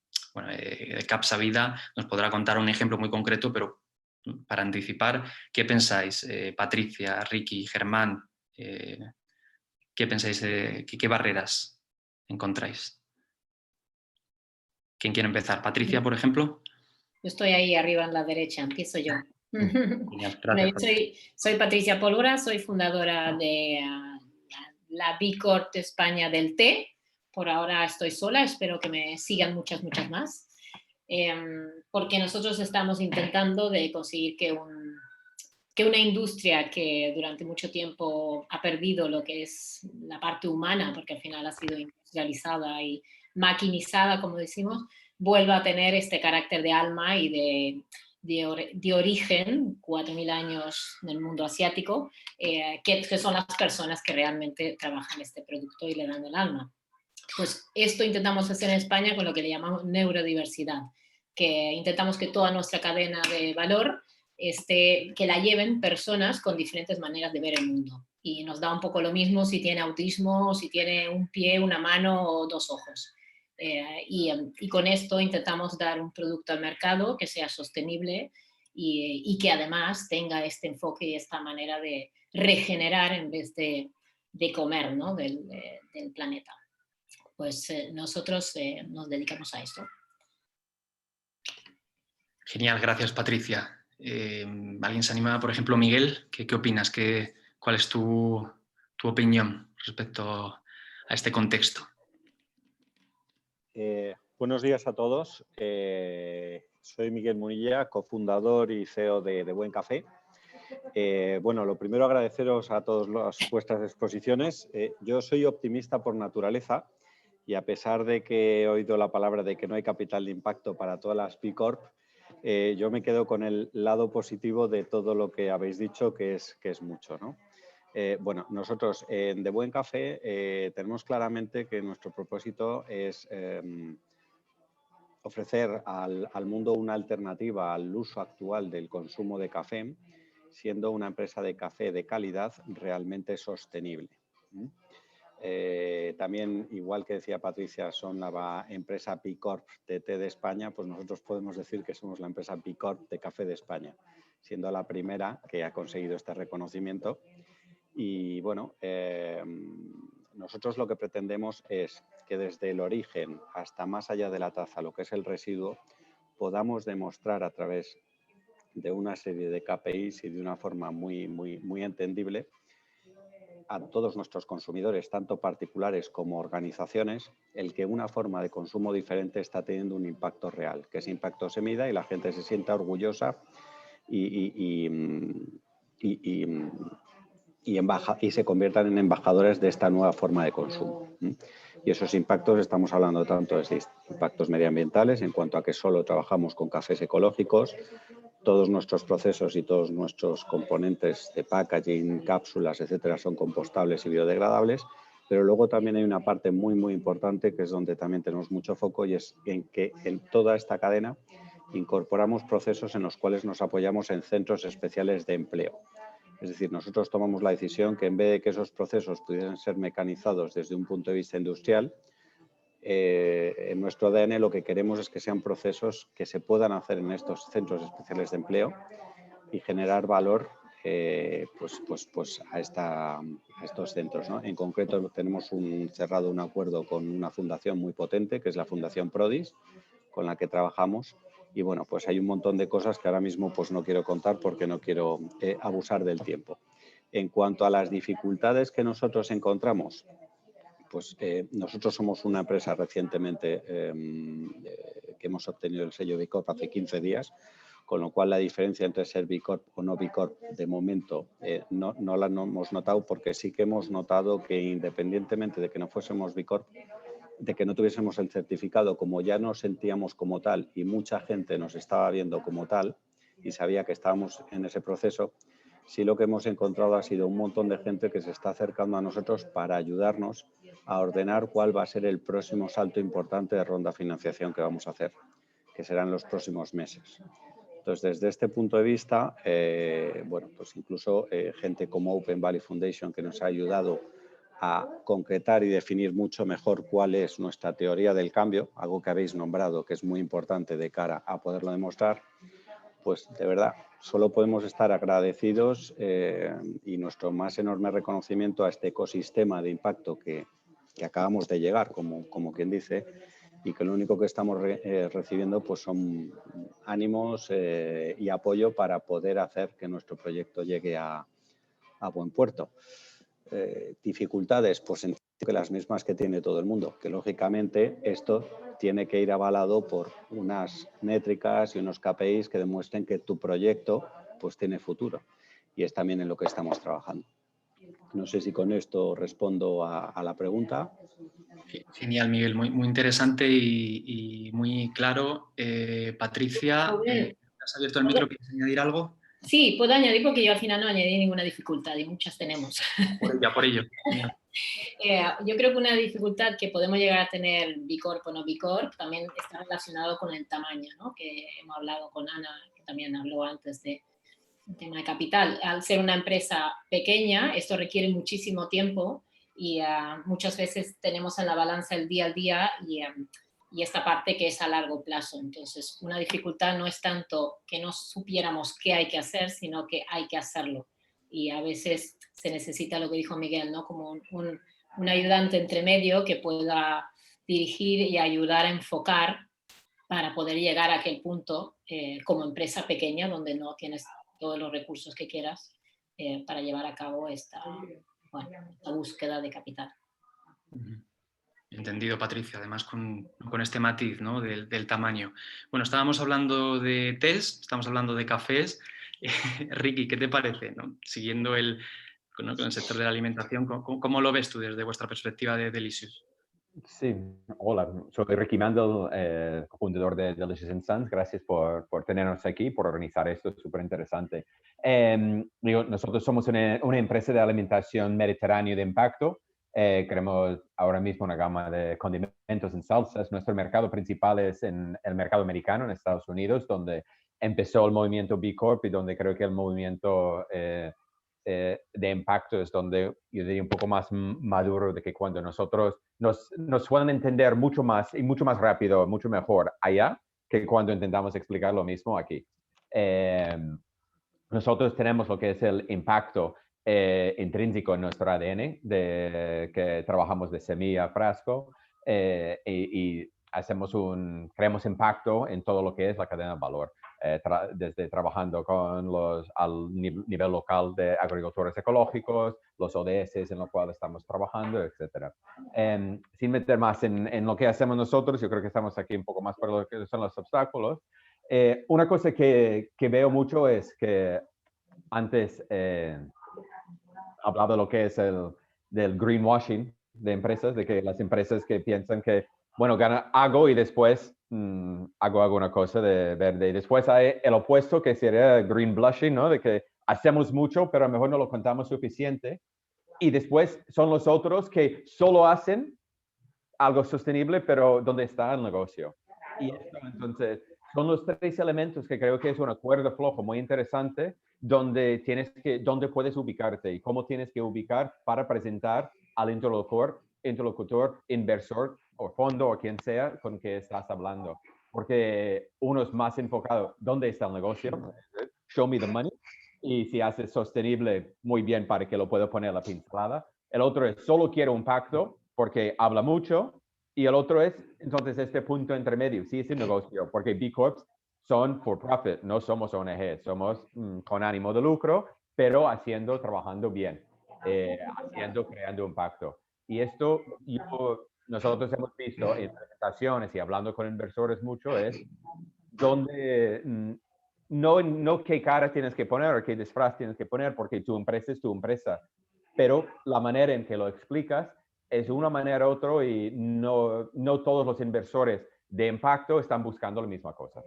Capsa Vida, nos podrá contar un ejemplo muy concreto, pero para anticipar, ¿qué pensáis? Patricia, Ricky, Germán, ¿qué pensáis? ¿Qué barreras encontráis? ¿Quién quiere empezar? Patricia, por ejemplo. Yo estoy ahí arriba en la derecha, empiezo yo. Genial, Bueno, gracias. yo soy Patricia Pólvora, soy fundadora de la B Corp de España del té. Por ahora estoy sola, espero que me sigan muchas más. Porque nosotros estamos intentando de conseguir que una industria que durante mucho tiempo ha perdido lo que es la parte humana, porque al final ha sido industrializada y maquinizada, como decimos, vuelva a tener este carácter de alma y de origen, 4.000 años en el mundo asiático, que son las personas que realmente trabajan este producto y le dan el alma. Pues esto intentamos hacer en España con lo que le llamamos neurodiversidad, que intentamos que toda nuestra cadena de valor que la lleven personas con diferentes maneras de ver el mundo. Y nos da un poco lo mismo si tiene autismo, si tiene un pie, una mano o 2 ojos. Y con esto intentamos dar un producto al mercado que sea sostenible y que además tenga este enfoque y esta manera de regenerar en vez de comer, ¿no?, del planeta. Pues nosotros nos dedicamos a esto. Genial, gracias, Patricia. ¿Alguien se anima? Por ejemplo, Miguel, ¿qué opinas? ¿Cuál es tu opinión respecto a este contexto? Buenos días a todos. Soy Miguel Munilla, cofundador y CEO de Buen Café. Bueno, lo primero, agradeceros a todas vuestras exposiciones. Yo soy optimista por naturaleza y a pesar de que he oído la palabra de que no hay capital de impacto para todas las B Corp, yo me quedo con el lado positivo de todo lo que habéis dicho, que es mucho, ¿no? Bueno, nosotros en De Buen Café tenemos claramente que nuestro propósito es ofrecer al mundo una alternativa al uso actual del consumo de café, siendo una empresa de café de calidad realmente sostenible. También, igual que decía Patricia, son la empresa B Corp de té de España, pues nosotros podemos decir que somos la empresa B Corp de café de España, siendo la primera que ha conseguido este reconocimiento. Y bueno, nosotros lo que pretendemos es que desde el origen hasta más allá de la taza, lo que es el residuo, podamos demostrar a través de una serie de KPIs y de una forma muy entendible a todos nuestros consumidores, tanto particulares como organizaciones, el que una forma de consumo diferente está teniendo un impacto real, que ese impacto se mida y la gente se sienta orgullosa y se conviertan en embajadores de esta nueva forma de consumo. Y esos impactos estamos hablando tanto de impactos medioambientales, en cuanto a que solo trabajamos con cafés ecológicos, todos nuestros procesos y todos nuestros componentes de packaging, cápsulas, etcétera, son compostables y biodegradables, pero luego también hay una parte muy importante que es donde también tenemos mucho foco, y es en que en toda esta cadena incorporamos procesos en los cuales nos apoyamos en centros especiales de empleo. Es decir, nosotros tomamos la decisión que en vez de que esos procesos pudieran ser mecanizados desde un punto de vista industrial, en nuestro ADN lo que queremos es que sean procesos que se puedan hacer en estos centros especiales de empleo y generar valor a estos centros, ¿no? En concreto tenemos cerrado un acuerdo con una fundación muy potente, que es la Fundación Prodis, con la que trabajamos. Y bueno, pues hay un montón de cosas que ahora mismo pues no quiero contar porque no quiero abusar del tiempo. En cuanto a las dificultades que nosotros encontramos, pues nosotros somos una empresa recientemente que hemos obtenido el sello B Corp hace 15 días, con lo cual la diferencia entre ser B Corp o no B Corp de momento no la hemos notado, porque sí que hemos notado que independientemente de que no fuésemos B Corp, de que no tuviésemos el certificado, como ya nos sentíamos como tal y mucha gente nos estaba viendo como tal y sabía que estábamos en ese proceso, Sí, lo que hemos encontrado ha sido un montón de gente que se está acercando a nosotros para ayudarnos a ordenar cuál va a ser el próximo salto importante de ronda de financiación que vamos a hacer, que serán los próximos meses. Entonces, desde este punto de vista, bueno, pues incluso gente como Open Valley Foundation, que nos ha ayudado a concretar y definir mucho mejor cuál es nuestra teoría del cambio, algo que habéis nombrado que es muy importante de cara a poderlo demostrar, pues de verdad, solo podemos estar agradecidos y nuestro más enorme reconocimiento a este ecosistema de impacto que acabamos de llegar, como quien dice, y que lo único que estamos recibiendo pues son ánimos y apoyo para poder hacer que nuestro proyecto llegue a buen puerto. Dificultades, pues entiendo que las mismas que tiene todo el mundo, que lógicamente esto tiene que ir avalado por unas métricas y unos KPIs que demuestren que tu proyecto pues tiene futuro, y es también en lo que estamos trabajando. No sé si con esto respondo a la pregunta. Genial, Miguel, muy interesante y muy claro. Patricia, ¿has abierto el micro? ¿Quieres añadir algo? Sí, puedo añadir porque yo al final no añadí ninguna dificultad y muchas tenemos. Por ello. Yo creo que una dificultad que podemos llegar a tener B Corp o no B Corp también está relacionado con el tamaño, ¿no? Que hemos hablado con Ana, que también habló antes del tema de capital. Al ser una empresa pequeña, esto requiere muchísimo tiempo y muchas veces tenemos en la balanza el día al día y esta parte que es a largo plazo. Entonces, una dificultad no es tanto que no supiéramos qué hay que hacer, sino que hay que hacerlo. Y a veces se necesita lo que dijo Miguel, ¿no? Como un ayudante entre medio que pueda dirigir y ayudar a enfocar para poder llegar a aquel punto como empresa pequeña donde no tienes todos los recursos que quieras para llevar a cabo esta búsqueda de capital. Entendido, Patricia, además con este matiz, ¿no? del tamaño. Bueno, estábamos hablando de tés, estamos hablando de cafés. Ricky, ¿qué te parece, ¿no? Siguiendo con el sector de la alimentación, ¿cómo lo ves tú desde vuestra perspectiva de Delicious? Sí, hola, soy Ricky Mandel, fundador de Delicious & Sons. Gracias por tenernos aquí, por organizar esto, es súper interesante. Nosotros somos una empresa de alimentación mediterránea de impacto. Creamos ahora mismo una gama de condimentos en salsas. Nuestro mercado principal es en el mercado americano, en Estados Unidos, donde empezó el movimiento B Corp y donde creo que el movimiento de impacto es donde yo diría un poco más maduro, de que cuando nosotros nos pueden entender mucho más y mucho más rápido, mucho mejor allá que cuando intentamos explicar lo mismo aquí. Nosotros tenemos lo que es el impacto intrínseco en nuestro ADN, que trabajamos de semilla a frasco y creamos impacto en todo lo que es la cadena de valor. Desde trabajando al nivel local de agricultores ecológicos, los ODS en los cuales estamos trabajando, etc. Sin meter más en lo que hacemos nosotros, yo creo que estamos aquí un poco más por lo que son los obstáculos. Una cosa que veo mucho es que antes hablaba de lo que es del greenwashing de empresas, de que las empresas que piensan que, bueno, hago y después hago alguna cosa de verde. Y después hay el opuesto, que sería green blushing, ¿no? De que hacemos mucho, pero a lo mejor no lo contamos suficiente. Y después son los otros que solo hacen algo sostenible, pero ¿dónde está el negocio? Y esto, entonces, son los tres elementos que creo que es un acuerdo flojo muy interesante, donde puedes ubicarte y cómo tienes que ubicar para presentar al interlocutor, inversor o fondo o quien sea con que estás hablando. Porque uno es más enfocado, ¿dónde está el negocio? Show me the money. Y si haces sostenible, muy bien, para que lo pueda poner la pincelada. El otro es, solo quiero un pacto porque habla mucho. Y el otro es, entonces, este punto intermedio, sí es un negocio, porque B Corps son for profit, no somos ONG, somos con ánimo de lucro, pero trabajando bien, creando impacto. Y esto nosotros hemos visto en presentaciones y hablando con inversores mucho, es donde no qué cara tienes que poner o qué disfraz tienes que poner, porque tu empresa es tu empresa, pero la manera en que lo explicas es una manera u otra, y no todos los inversores de impacto están buscando la misma cosa.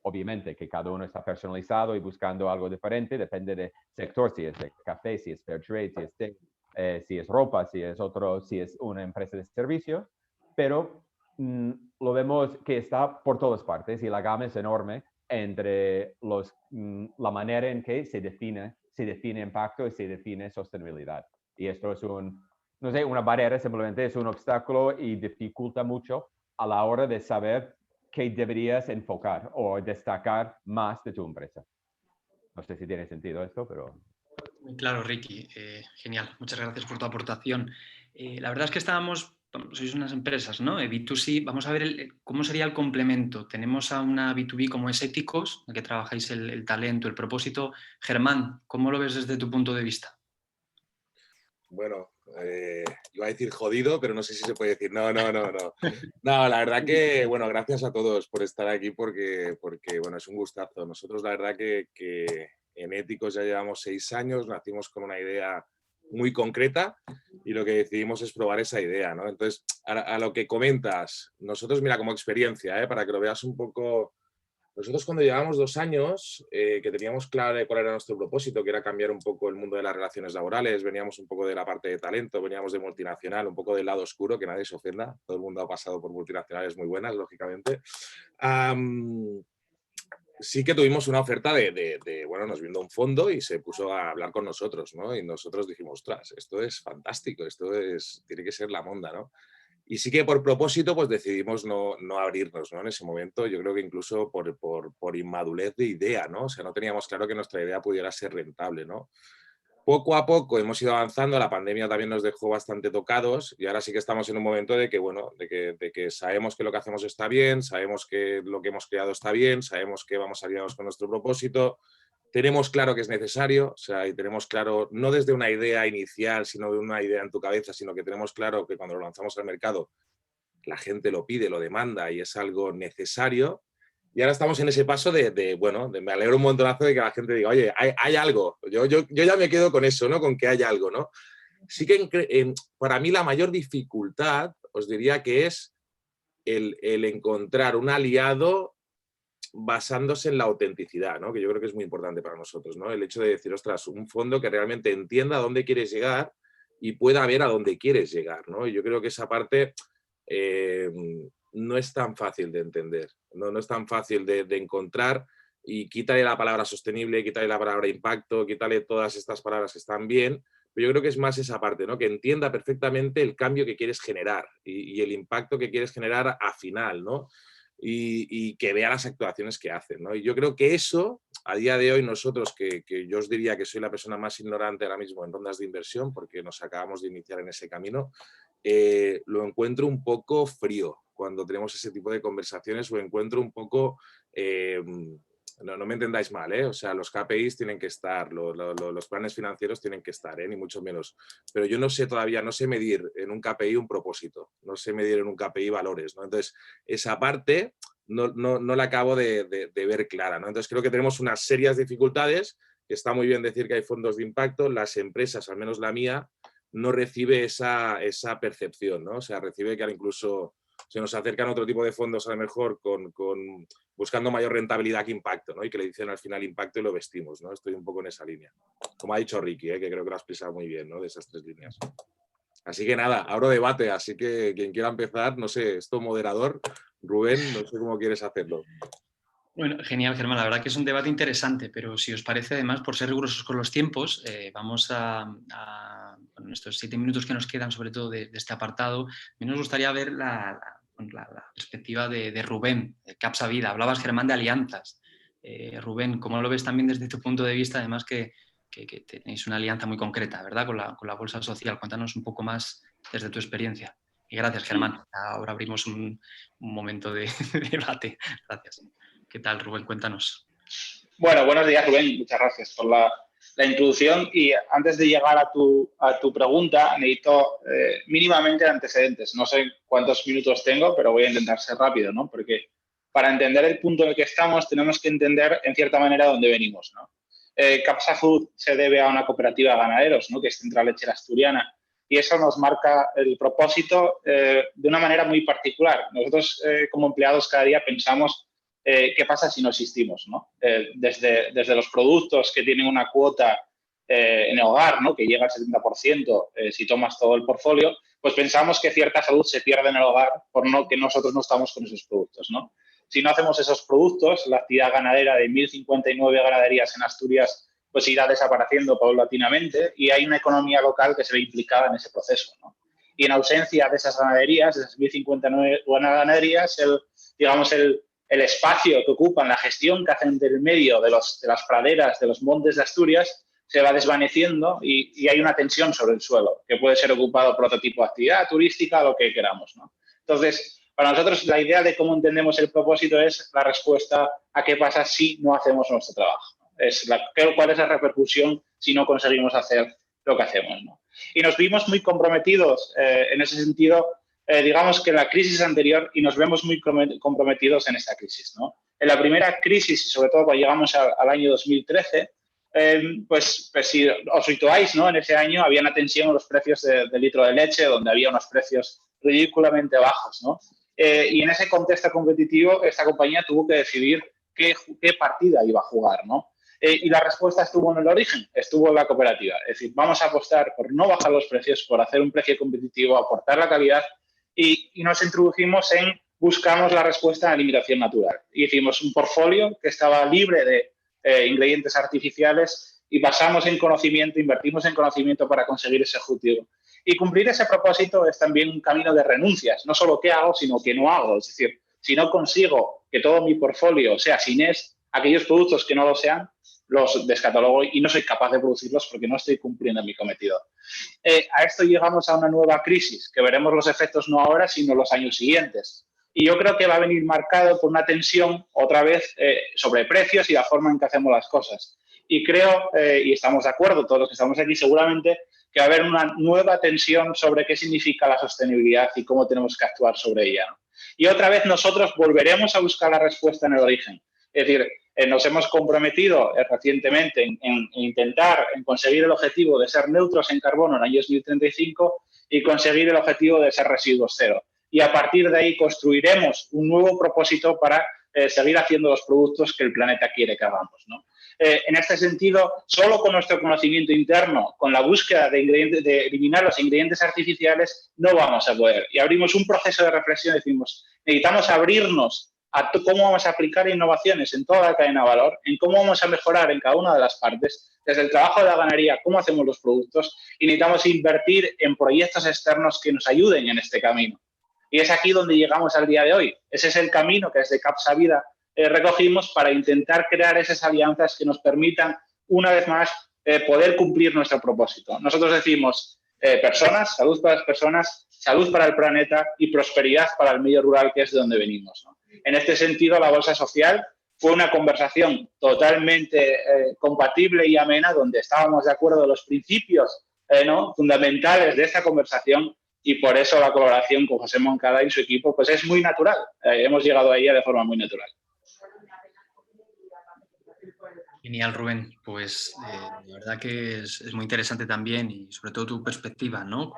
Obviamente que cada uno está personalizado y buscando algo diferente, depende del sector, si es de café, si es fair trade, si es té, si es ropa, si es una empresa de servicios, pero lo vemos que está por todas partes y la gama es enorme entre la manera en que se define impacto y se define sostenibilidad. Y esto es no sé, una barrera, simplemente es un obstáculo y dificulta mucho a la hora de saber qué deberías enfocar o destacar más de tu empresa. No sé si tiene sentido esto, pero... Muy claro, Ricky. Genial. Muchas gracias por tu aportación. La verdad es que sois unas empresas, ¿no? B2C. Vamos a ver cómo sería el complemento. Tenemos a una B2B como es Éticos, en que trabajáis el talento, el propósito. Germán, ¿cómo lo ves desde tu punto de vista? Bueno, iba a decir jodido, pero no sé si se puede decir. No. No, la verdad que, bueno, gracias a todos por estar aquí porque bueno, es un gustazo. Nosotros la verdad que en Éticos ya llevamos 6 años, nacimos con una idea muy concreta y lo que decidimos es probar esa idea, ¿no? Entonces, a lo que comentas, nosotros, mira, como experiencia, para que lo veas un poco... Nosotros cuando llevábamos 2 años, que teníamos claro cuál era nuestro propósito, que era cambiar un poco el mundo de las relaciones laborales, veníamos un poco de la parte de talento, veníamos de multinacional, un poco del lado oscuro, que nadie se ofenda, todo el mundo ha pasado por multinacionales muy buenas, lógicamente. Sí que tuvimos una oferta bueno, nos vino un fondo y se puso a hablar con nosotros, ¿no? Y nosotros dijimos, ostras, esto es fantástico, tiene que ser la monda, ¿no? Y sí que por propósito pues decidimos no abrirnos, ¿no? En ese momento, yo creo que incluso por inmadurez de idea, ¿no? O sea, no teníamos claro que nuestra idea pudiera ser rentable, ¿no? Poco a poco hemos ido avanzando, la pandemia también nos dejó bastante tocados y ahora sí que estamos en un momento de que, bueno, de que sabemos que lo que hacemos está bien, sabemos que lo que hemos creado está bien, sabemos que vamos alineados con nuestro propósito, tenemos claro que es necesario, o sea, y tenemos claro, no desde una idea inicial, sino de una idea en tu cabeza, sino que tenemos claro que cuando lo lanzamos al mercado, la gente lo pide, lo demanda y es algo necesario. Y ahora estamos en ese paso bueno, me alegro un montonazo de que la gente diga, oye, hay algo. Yo ya me quedo con eso, ¿no? Con que hay algo, ¿no? Sí que para mí la mayor dificultad, os diría que es el encontrar un aliado basándose en la autenticidad, ¿no? Que yo creo que es muy importante para nosotros, ¿no? El hecho de decir, ostras, un fondo que realmente entienda a dónde quieres llegar y pueda ver a dónde quieres llegar, ¿no? Y yo creo que esa parte no es tan fácil de entender, no es tan fácil de encontrar, y quítale la palabra sostenible, quítale la palabra impacto, quítale todas estas palabras que están bien, pero yo creo que es más esa parte, ¿no? Que entienda perfectamente el cambio que quieres generar y el impacto que quieres generar a final, ¿no? Y que vea las actuaciones que hacen, ¿no? Y yo creo que eso, a día de hoy, nosotros, que yo os diría que soy la persona más ignorante ahora mismo en rondas de inversión, porque nos acabamos de iniciar en ese camino, lo encuentro un poco frío cuando tenemos ese tipo de conversaciones, lo encuentro un poco... no me entendáis mal, o sea, los KPIs tienen que estar, los planes financieros tienen que estar, ni mucho menos. Pero yo no sé todavía, no sé medir en un KPI un propósito, no sé medir en un KPI valores, ¿no? Entonces, esa parte no la acabo de ver clara, ¿no? Entonces, creo que tenemos unas serias dificultades, que está muy bien decir que hay fondos de impacto, las empresas, al menos la mía, no recibe esa percepción, ¿no? O sea, recibe que incluso se nos acercan otro tipo de fondos a lo mejor buscando mayor rentabilidad que impacto, ¿no? Y que le dicen al final impacto y lo vestimos, ¿no? Estoy un poco en esa línea. Como ha dicho Ricky, que creo que lo has expresado muy bien, ¿no? De esas 3 líneas. Así que nada, abro debate, así que quien quiera empezar, no sé, esto moderador, Rubén, no sé cómo quieres hacerlo. Bueno, genial, Germán. La verdad que es un debate interesante, pero si os parece, además, por ser rigurosos con los tiempos, vamos a estos 7 minutos que nos quedan, sobre todo de este apartado, a mí nos gustaría ver la perspectiva de Rubén, de Capsa Vida. Hablabas, Germán, de alianzas. Rubén, ¿cómo lo ves también desde tu punto de vista? Además que tenéis una alianza muy concreta, ¿verdad? Con la Bolsa Social. Cuéntanos un poco más desde tu experiencia. Y gracias, Germán. Ahora abrimos un momento de debate. Gracias. ¿Qué tal, Rubén? Cuéntanos. Bueno, buenos días, Rubén. Muchas gracias por la introducción. Y antes de llegar a tu pregunta, necesito mínimamente antecedentes. No sé cuántos minutos tengo, pero voy a intentar ser rápido, ¿no? Porque para entender el punto en el que estamos, tenemos que entender, en cierta manera, dónde venimos, ¿no? Capsa Food se debe a una cooperativa de ganaderos, ¿no? Que es Central Lechera Asturiana, y eso nos marca el propósito de una manera muy particular. Nosotros como empleados cada día pensamos qué pasa si no existimos, ¿no? Desde los productos que tienen una cuota en el hogar, ¿no? Que llega al 70% si tomas todo el portfolio, pues pensamos que cierta salud se pierde en el hogar por que nosotros no estamos con esos productos, ¿no? Si no hacemos esos productos, la actividad ganadera de 1.059 ganaderías en Asturias pues irá desapareciendo paulatinamente y hay una economía local que se ve implicada en ese proceso, ¿no? Y en ausencia de esas ganaderías, de esas 1.059 ganaderías, el espacio que ocupan, la gestión que hacen del medio de las praderas, de los montes de Asturias, se va desvaneciendo y hay una tensión sobre el suelo, que puede ser ocupado por otro tipo de actividad turística, lo que queramos, ¿no? Entonces, para nosotros la idea de cómo entendemos el propósito es la respuesta a qué pasa si no hacemos nuestro trabajo. ¿Cuál es la repercusión si no conseguimos hacer lo que hacemos, ¿no? Y nos vimos muy comprometidos en ese sentido, digamos que en la crisis anterior, y nos vemos muy comprometidos en esta crisis, ¿no? En la primera crisis, y sobre todo cuando llegamos al año 2013, pues si os situáis, ¿no? En ese año había una tensión en los precios del litro de leche, donde había unos precios ridículamente bajos, ¿no? Y en ese contexto competitivo, esta compañía tuvo que decidir qué partida iba a jugar, ¿no? Y la respuesta estuvo en el origen, estuvo en la cooperativa. Es decir, vamos a apostar por no bajar los precios, por hacer un precio competitivo, aportar la calidad y nos introdujimos buscamos la respuesta en la alimentación natural. Y hicimos un portfolio que estaba libre de ingredientes artificiales y basamos en conocimiento, invertimos en conocimiento para conseguir ese objetivo. Y cumplir ese propósito es también un camino de renuncias, no solo qué hago, sino qué no hago. Es decir, si no consigo que todo mi portfolio sea SINES, aquellos productos que no lo sean, los descatalogo y no soy capaz de producirlos porque no estoy cumpliendo mi cometido. A esto llegamos a una nueva crisis, que veremos los efectos no ahora, sino los años siguientes. Y yo creo que va a venir marcado por una tensión, otra vez, sobre precios y la forma en que hacemos las cosas. Y creo, y estamos de acuerdo todos los que estamos aquí seguramente, que va a haber una nueva tensión sobre qué significa la sostenibilidad y cómo tenemos que actuar sobre ella, ¿no? Y otra vez nosotros volveremos a buscar la respuesta en el origen. Es decir, nos hemos comprometido recientemente en intentar conseguir el objetivo de ser neutros en carbono en el año 2035 y conseguir el objetivo de ser residuos cero. Y a partir de ahí construiremos un nuevo propósito para seguir haciendo los productos que el planeta quiere que hagamos, ¿no? En este sentido, solo con nuestro conocimiento interno, con la búsqueda de eliminar los ingredientes artificiales, no vamos a poder. Y abrimos un proceso de reflexión y decimos, necesitamos abrirnos a cómo vamos a aplicar innovaciones en toda la cadena de valor, en cómo vamos a mejorar en cada una de las partes, desde el trabajo de la ganadería, cómo hacemos los productos, y necesitamos invertir en proyectos externos que nos ayuden en este camino. Y es aquí donde llegamos al día de hoy. Ese es el camino que desde Capsa Vida recogimos para intentar crear esas alianzas que nos permitan, una vez más, poder cumplir nuestro propósito. Nosotros decimos personas, salud para las personas, salud para el planeta y prosperidad para el medio rural, que es de donde venimos, ¿no? En este sentido, la Bolsa Social fue una conversación totalmente compatible y amena, donde estábamos de acuerdo en los principios fundamentales de esta conversación, y por eso la colaboración con José Moncada y su equipo pues es muy natural. Hemos llegado a ella de forma muy natural. Genial, Rubén. Pues la verdad que es muy interesante también, y sobre todo tu perspectiva, ¿no?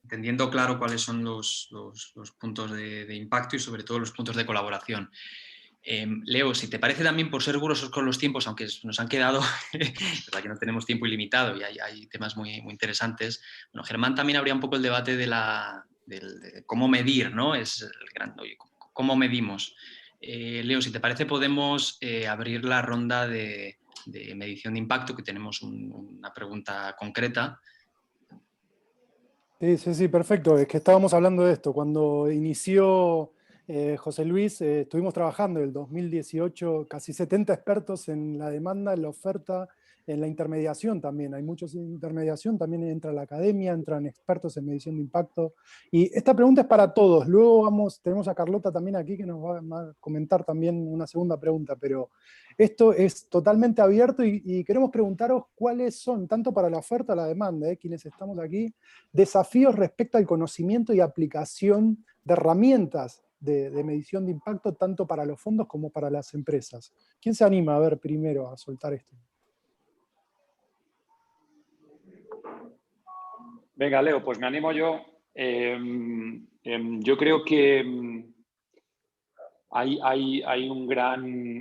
Entendiendo claro cuáles son los puntos de impacto y sobre todo los puntos de colaboración. Leo, si te parece también, por ser rigurosos con los tiempos, aunque nos han quedado, verdad que no tenemos tiempo ilimitado y hay temas muy, muy interesantes. Bueno, Germán también habría un poco el debate de cómo medir, ¿no? Es el gran, oye, ¿cómo medimos? Leo, si te parece, podemos abrir la ronda de medición de impacto, que tenemos una pregunta concreta. Sí, perfecto. Es que estábamos hablando de esto. Cuando inició José Luis, estuvimos trabajando en el 2018, casi 70 expertos en la demanda, en la oferta, en la intermediación también. Hay muchos en intermediación, también entra la academia, entran expertos en medición de impacto. Y esta pregunta es para todos. Luego tenemos a Carlota también aquí que nos va a comentar también una segunda pregunta, pero esto es totalmente abierto y queremos preguntaros cuáles son, tanto para la oferta, la demanda, quienes estamos aquí, desafíos respecto al conocimiento y aplicación de herramientas de medición de impacto, tanto para los fondos como para las empresas. ¿Quién se anima a ver primero a soltar esto? Venga, Leo, pues me animo yo. Yo creo que hay un gran,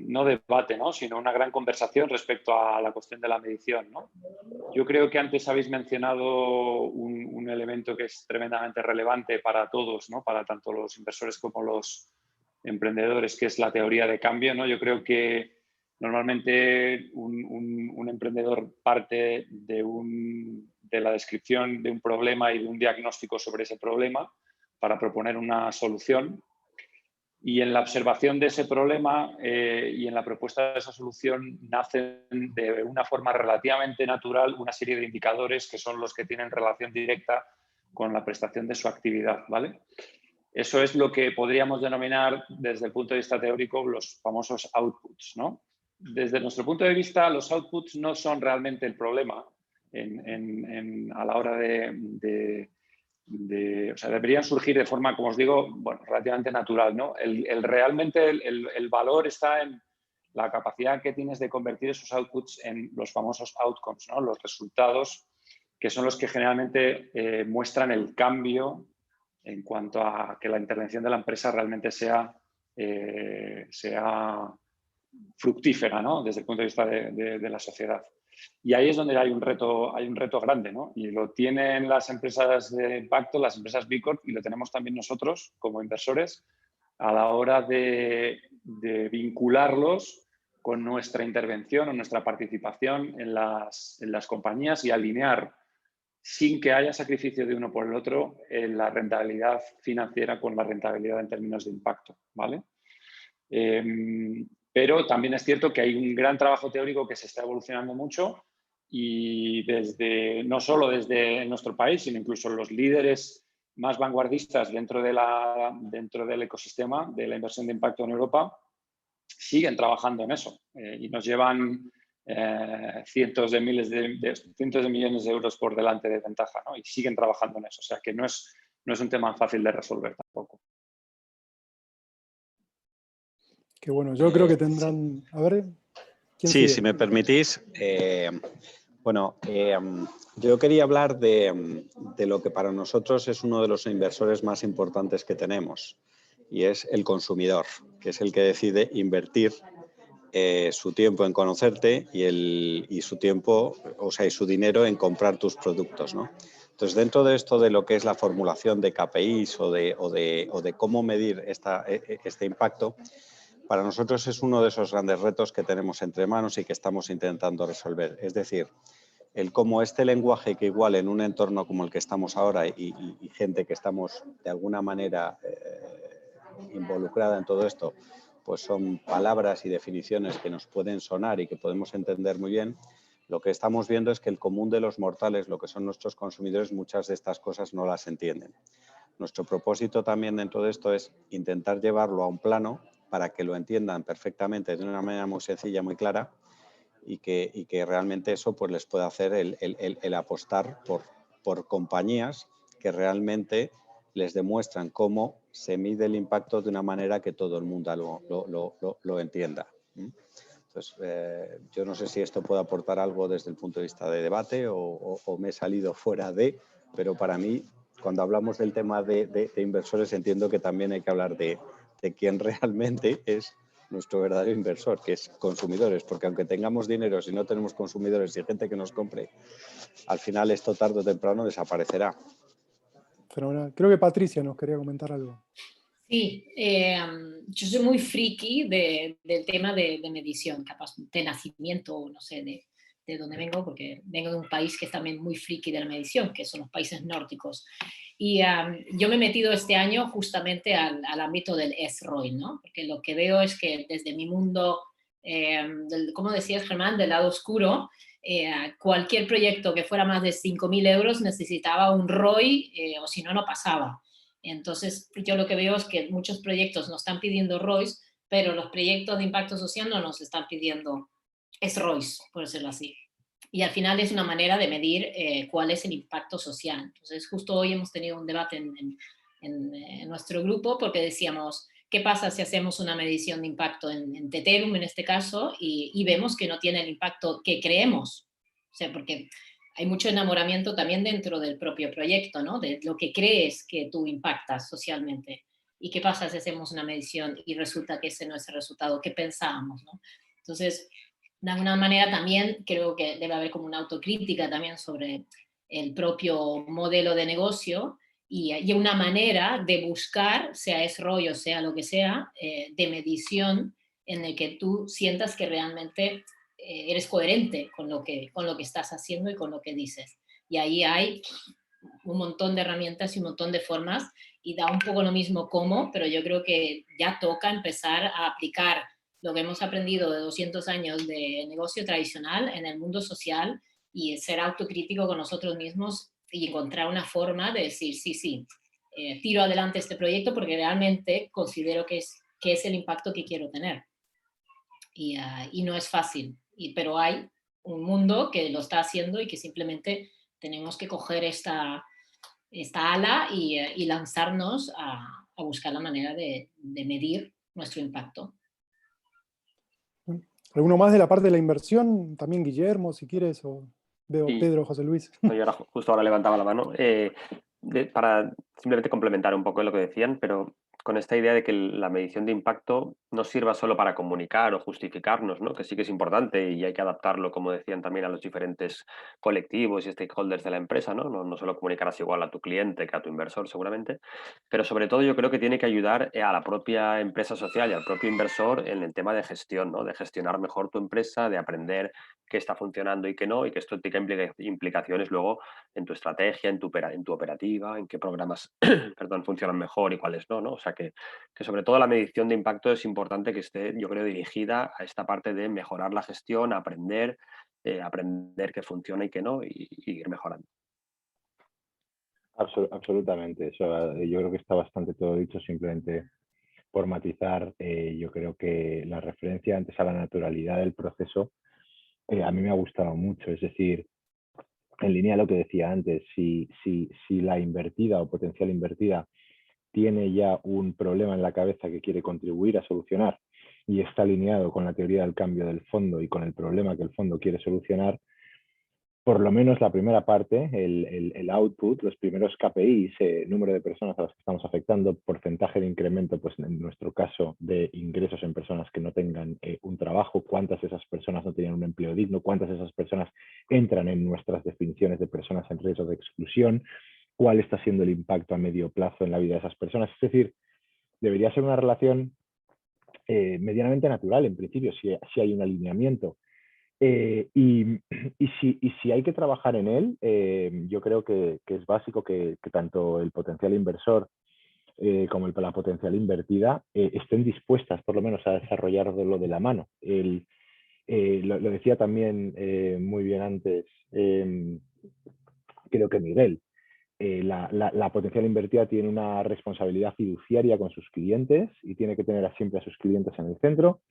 no debate, ¿no? Sino una gran conversación respecto a la cuestión de la medición, ¿no? Yo creo que antes habéis mencionado un elemento que es tremendamente relevante para todos, ¿no? Para tanto los inversores como los emprendedores, que es la teoría de cambio, ¿no? Yo creo que normalmente un emprendedor parte de la descripción de un problema y de un diagnóstico sobre ese problema para proponer una solución, y en la observación de ese problema y en la propuesta de esa solución nacen de una forma relativamente natural una serie de indicadores que son los que tienen relación directa con la prestación de su actividad, ¿vale? Eso es lo que podríamos denominar desde el punto de vista teórico los famosos outputs, ¿no? Desde nuestro punto de vista, los outputs no son realmente el problema a la hora o sea, deberían surgir de forma, como os digo, bueno, relativamente natural, ¿no? Realmente el valor está en la capacidad que tienes de convertir esos outputs en los famosos outcomes, ¿no? Los resultados, que son los que generalmente muestran el cambio en cuanto a que la intervención de la empresa realmente sea fructífera, ¿no? Desde el punto de vista de la sociedad. Y ahí es donde hay un reto grande, ¿no? Y lo tienen las empresas de impacto, las empresas B Corp, y lo tenemos también nosotros como inversores a la hora de vincularlos con nuestra intervención o nuestra participación en las compañías y alinear, sin que haya sacrificio de uno por el otro, la rentabilidad financiera con la rentabilidad en términos de impacto, ¿vale? Pero también es cierto que hay un gran trabajo teórico que se está evolucionando mucho y no solo desde nuestro país, sino incluso los líderes más vanguardistas dentro del ecosistema de la inversión de impacto en Europa siguen trabajando en eso y nos llevan cientos de millones de euros por delante de ventaja, ¿no? Y siguen trabajando en eso. O sea que no es un tema fácil de resolver tampoco. Qué bueno, yo creo que tendrán... A ver, ¿quién Sí, sigue? si me permitís. Yo quería hablar de lo que para nosotros es uno de los inversores más importantes que tenemos, y es el consumidor, que es el que decide invertir su tiempo en conocerte y su tiempo, o sea, y su dinero en comprar tus productos, ¿no? Entonces, dentro de esto de lo que es la formulación de KPIs o de cómo medir este impacto, para nosotros es uno de esos grandes retos que tenemos entre manos y que estamos intentando resolver. Es decir, el cómo este lenguaje que igual en un entorno como el que estamos ahora y gente que estamos de alguna manera involucrada en todo esto, pues son palabras y definiciones que nos pueden sonar y que podemos entender muy bien. Lo que estamos viendo es que el común de los mortales, lo que son nuestros consumidores, muchas de estas cosas no las entienden. Nuestro propósito también dentro de esto es intentar llevarlo a un plano para que lo entiendan perfectamente de una manera muy sencilla, muy clara, y que realmente eso pues les pueda hacer el apostar por compañías que realmente les demuestran cómo se mide el impacto de una manera que todo el mundo lo entienda. Entonces, yo no sé si esto puede aportar algo desde el punto de vista de debate o me he salido fuera de, pero para mí, cuando hablamos del tema de inversores, entiendo que también hay que hablar de quién realmente es nuestro verdadero inversor, que es consumidores, porque aunque tengamos dinero, si no tenemos consumidores y gente que nos compre, al final esto tarde o temprano desaparecerá. Fenomenal. Creo que Patricia nos quería comentar algo. Sí, yo soy muy friki del tema de medición, capaz de nacimiento, no sé, de dónde vengo, porque vengo de un país que es también muy friki de la medición, que son los países nórdicos. Y yo me he metido este año justamente al ámbito del SROI, ¿no? Porque lo que veo es que desde mi mundo, como decías, Germán, del lado oscuro, cualquier proyecto que fuera más de 5.000 euros necesitaba un ROI, o si no, no pasaba. Entonces, yo lo que veo es que muchos proyectos nos están pidiendo ROIs, pero los proyectos de impacto social no nos están pidiendo ROIs, por decirlo así. Y al final es una manera de medir cuál es el impacto social. Entonces, justo hoy hemos tenido un debate en nuestro grupo porque decíamos, ¿qué pasa si hacemos una medición de impacto en Teterum, en este caso, y vemos que no tiene el impacto que creemos? O sea, porque hay mucho enamoramiento también dentro del propio proyecto, ¿no? De lo que crees que tú impactas socialmente. ¿Y qué pasa si hacemos una medición y resulta que ese no es el resultado que pensábamos, ¿no? Entonces, de alguna manera también creo que debe haber como una autocrítica también sobre el propio modelo de negocio y una manera de buscar, sea es rollo, sea lo que sea, de medición en el que tú sientas que realmente eres coherente con lo que estás haciendo y con lo que dices. Y ahí hay un montón de herramientas y un montón de formas y da un poco lo mismo cómo, pero yo creo que ya toca empezar a aplicar lo que hemos aprendido de 200 años de negocio tradicional en el mundo social y ser autocrítico con nosotros mismos y encontrar una forma de decir, sí, tiro adelante este proyecto porque realmente considero que es el impacto que quiero tener. Y no es fácil, pero hay un mundo que lo está haciendo y que simplemente tenemos que coger esta ala y lanzarnos a buscar la manera de medir nuestro impacto. ¿Alguno más de la parte de la inversión? También Guillermo, si quieres, o veo Sí. Pedro, José Luis. No, yo justo ahora levantaba la mano para simplemente complementar un poco lo que decían, pero con esta idea de que la medición de impacto no sirva solo para comunicar o justificarnos, ¿no? Que sí que es importante y hay que adaptarlo, como decían también, a los diferentes colectivos y stakeholders de la empresa, ¿no? No solo comunicarás igual a tu cliente que a tu inversor seguramente, pero sobre todo yo creo que tiene que ayudar a la propia empresa social y al propio inversor en el tema de gestión, ¿no? De gestionar mejor tu empresa, de aprender qué está funcionando y qué no, y que esto tenga implicaciones luego en tu estrategia, en tu operativa, en qué programas perdón, funcionan mejor y cuáles no, ¿no? O sea que sobre todo la medición de impacto es importante que esté, yo creo, dirigida a esta parte de mejorar la gestión, aprender qué funciona y qué no, y ir mejorando. Absolutamente, eso yo creo que está bastante todo dicho, simplemente por matizar, yo creo que la referencia antes a la naturalidad del proceso a mí me ha gustado mucho, es decir, en línea a lo que decía antes, si la invertida o potencial invertida tiene ya un problema en la cabeza que quiere contribuir a solucionar y está alineado con la teoría del cambio del fondo y con el problema que el fondo quiere solucionar, por lo menos la primera parte, el output, los primeros KPIs, número de personas a las que estamos afectando, porcentaje de incremento, pues en nuestro caso, de ingresos en personas que no tengan un trabajo, cuántas de esas personas no tienen un empleo digno, cuántas de esas personas entran en nuestras definiciones de personas en riesgo de exclusión, cuál está siendo el impacto a medio plazo en la vida de esas personas. Es decir, debería ser una relación medianamente natural, en principio, si hay un alineamiento. Y si hay que trabajar en él, yo creo que es básico que tanto el potencial inversor como la potencial invertida estén dispuestas por lo menos a desarrollarlo de la mano. Lo decía también muy bien antes, creo que Miguel, la potencial invertida tiene una responsabilidad fiduciaria con sus clientes y tiene que tener siempre a sus clientes en el centro.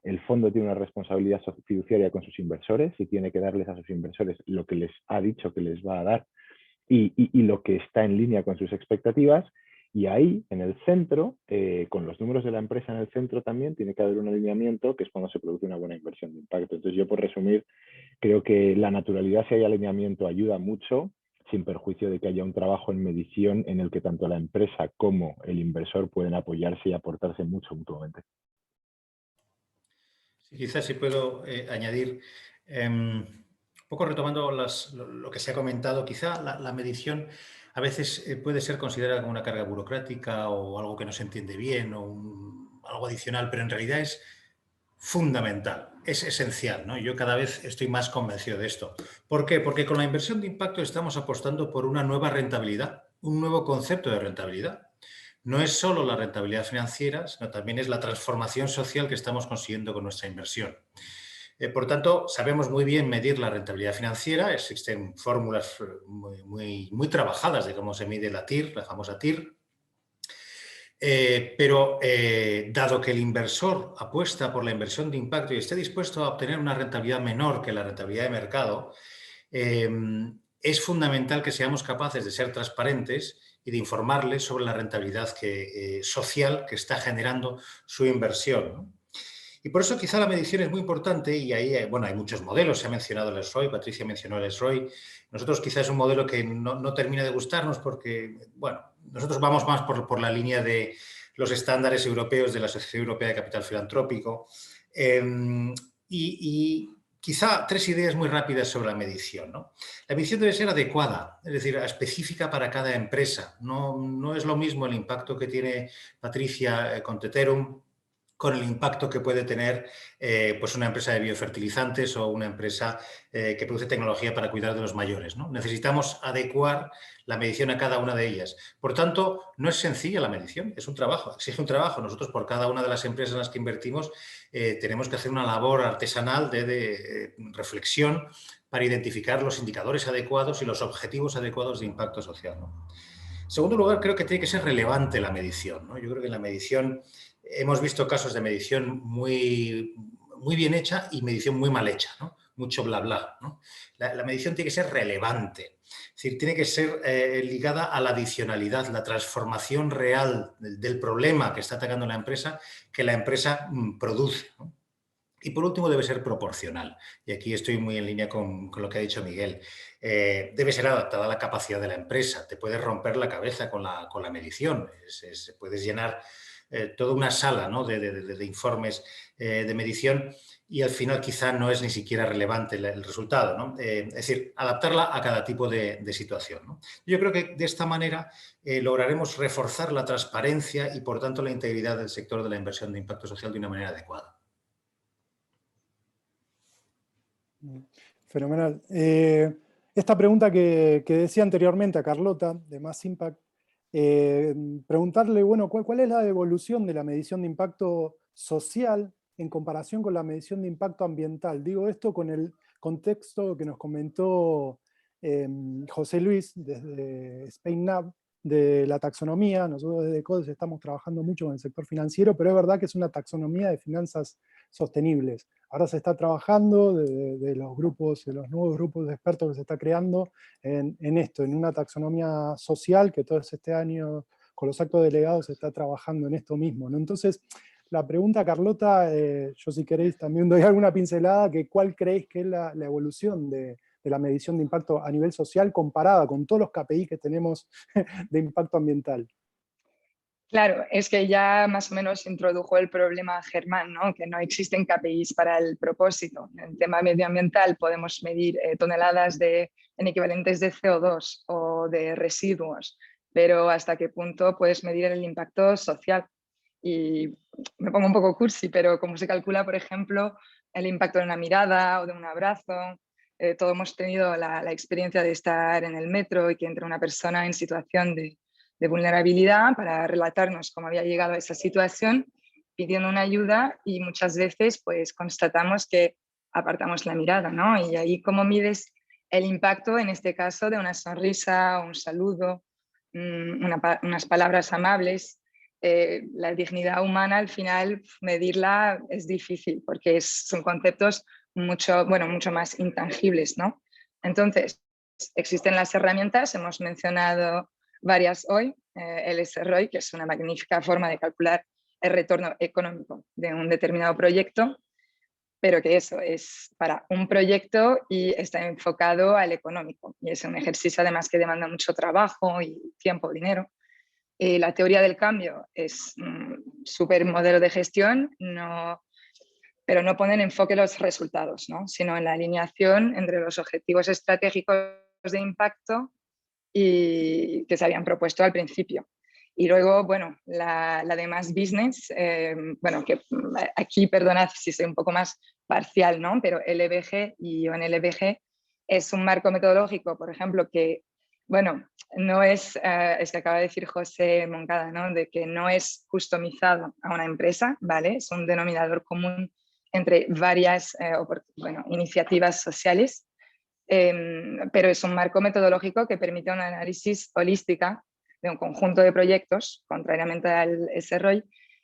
El fondo tiene una responsabilidad fiduciaria con sus inversores y tiene que darles a sus inversores lo que les ha dicho que les va a dar y lo que está en línea con sus expectativas. Y ahí, en el centro, con los números de la empresa en el centro también, tiene que haber un alineamiento, que es cuando se produce una buena inversión de impacto. Entonces yo, por resumir, creo que la naturalidad, si hay alineamiento, ayuda mucho, sin perjuicio de que haya un trabajo en medición en el que tanto la empresa como el inversor pueden apoyarse y aportarse mucho mutuamente. Quizás si puedo añadir, un poco retomando lo que se ha comentado, quizá la medición a veces puede ser considerada como una carga burocrática o algo que no se entiende bien o algo adicional, pero en realidad es fundamental, es esencial, ¿no? Yo cada vez estoy más convencido de esto. ¿Por qué? Porque con la inversión de impacto estamos apostando por una nueva rentabilidad, un nuevo concepto de rentabilidad. No es solo la rentabilidad financiera, sino también es la transformación social que estamos consiguiendo con nuestra inversión. Por tanto, sabemos muy bien medir la rentabilidad financiera, existen fórmulas muy trabajadas de cómo se mide la TIR, la famosa TIR, pero dado que el inversor apuesta por la inversión de impacto y esté dispuesto a obtener una rentabilidad menor que la rentabilidad de mercado, es fundamental que seamos capaces de ser transparentes y de informarles sobre la rentabilidad social que está generando su inversión, ¿no? Y por eso quizá la medición es muy importante y ahí, bueno, hay muchos modelos, se ha mencionado el SROI, Patricia mencionó el SROI. Nosotros quizá es un modelo que no termina de gustarnos porque, bueno, nosotros vamos más por la línea de los estándares europeos de la Sociedad Europea de Capital Filantrópico. Y quizá 3 ideas muy rápidas sobre la medición, ¿no? La medición debe ser adecuada, es decir, específica para cada empresa. No es lo mismo el impacto que tiene Patricia con Teterum con el impacto que puede tener pues una empresa de biofertilizantes o una empresa que produce tecnología para cuidar de los mayores, ¿no? Necesitamos adecuar la medición a cada una de ellas. Por tanto, no es sencilla la medición, es un trabajo, exige un trabajo. Nosotros, por cada una de las empresas en las que invertimos, tenemos que hacer una labor artesanal de reflexión para identificar los indicadores adecuados y los objetivos adecuados de impacto social, ¿no? En segundo lugar, creo que tiene que ser relevante la medición, ¿no? Yo creo que en la medición hemos visto casos de medición muy bien hecha y medición muy mal hecha, ¿no? Mucho bla bla, ¿no? La medición tiene que ser relevante, es decir, tiene que ser ligada a la adicionalidad, la transformación real del problema que está atacando la empresa que la empresa produce, ¿no? Y por último, debe ser proporcional. Y aquí estoy muy en línea con lo que ha dicho Miguel. Debe ser adaptada a la capacidad de la empresa. Te puedes romper la cabeza con la medición. Puedes llenar toda una sala, ¿no?, de informes de medición y al final quizá no es ni siquiera relevante el resultado, ¿no? Es decir, adaptarla a cada tipo de situación, ¿no? Yo creo que de esta manera lograremos reforzar la transparencia y, por tanto, la integridad del sector de la inversión de impacto social de una manera adecuada. Fenomenal. Esta pregunta que decía anteriormente a Carlota, de Mass Impact, preguntarle, bueno, ¿cuál es la evolución de la medición de impacto social en comparación con la medición de impacto ambiental? Digo esto con el contexto que nos comentó José Luis desde SpainNav, de la taxonomía. Nosotros desde CODES estamos trabajando mucho con el sector financiero, pero es verdad que es una taxonomía de finanzas sostenibles. Ahora se está trabajando de los grupos, de los nuevos grupos de expertos que se está creando en esto, en una taxonomía social que todo este año con los actos delegados se está trabajando en esto mismo, ¿no? Entonces, la pregunta, Carlota, yo si queréis también doy alguna pincelada, que ¿cuál creéis que es la evolución de la medición de impacto a nivel social comparada con todos los KPI que tenemos de impacto ambiental? Claro, es que ya más o menos introdujo el problema Germán, ¿no? Que no existen KPIs para el propósito. En el tema medioambiental podemos medir toneladas en equivalentes de CO2 o de residuos, pero ¿hasta qué punto puedes medir el impacto social? Y me pongo un poco cursi, pero ¿cómo se calcula, por ejemplo, el impacto de una mirada o de un abrazo? Todos hemos tenido la experiencia de estar en el metro y que entre una persona en situación de vulnerabilidad para relatarnos cómo había llegado a esa situación, pidiendo una ayuda, y muchas veces pues constatamos que apartamos la mirada, ¿no? Y ahí cómo mides el impacto, en este caso, de una sonrisa, un saludo, unas palabras amables. La dignidad humana, al final, medirla es difícil porque son conceptos mucho más intangibles, ¿no? Entonces, existen las herramientas, hemos mencionado varias hoy, el SROI, que es una magnífica forma de calcular el retorno económico de un determinado proyecto, pero que eso es para un proyecto y está enfocado al económico. Y es un ejercicio además que demanda mucho trabajo y tiempo, dinero. La teoría del cambio es un súper modelo de gestión, pero no pone en enfoque los resultados, ¿no? Sino en la alineación entre los objetivos estratégicos de impacto y que se habían propuesto al principio. Y luego, bueno, la de Mass Business, bueno, que aquí, perdonad si soy un poco más parcial, ¿no? Pero LBG y ONLBG es un marco metodológico, por ejemplo, que, bueno, no es que acaba de decir José Moncada, ¿no? De que no es customizado a una empresa, ¿vale? Es un denominador común entre varias iniciativas sociales, pero es un marco metodológico que permite un análisis holística de un conjunto de proyectos, contrariamente al SROI,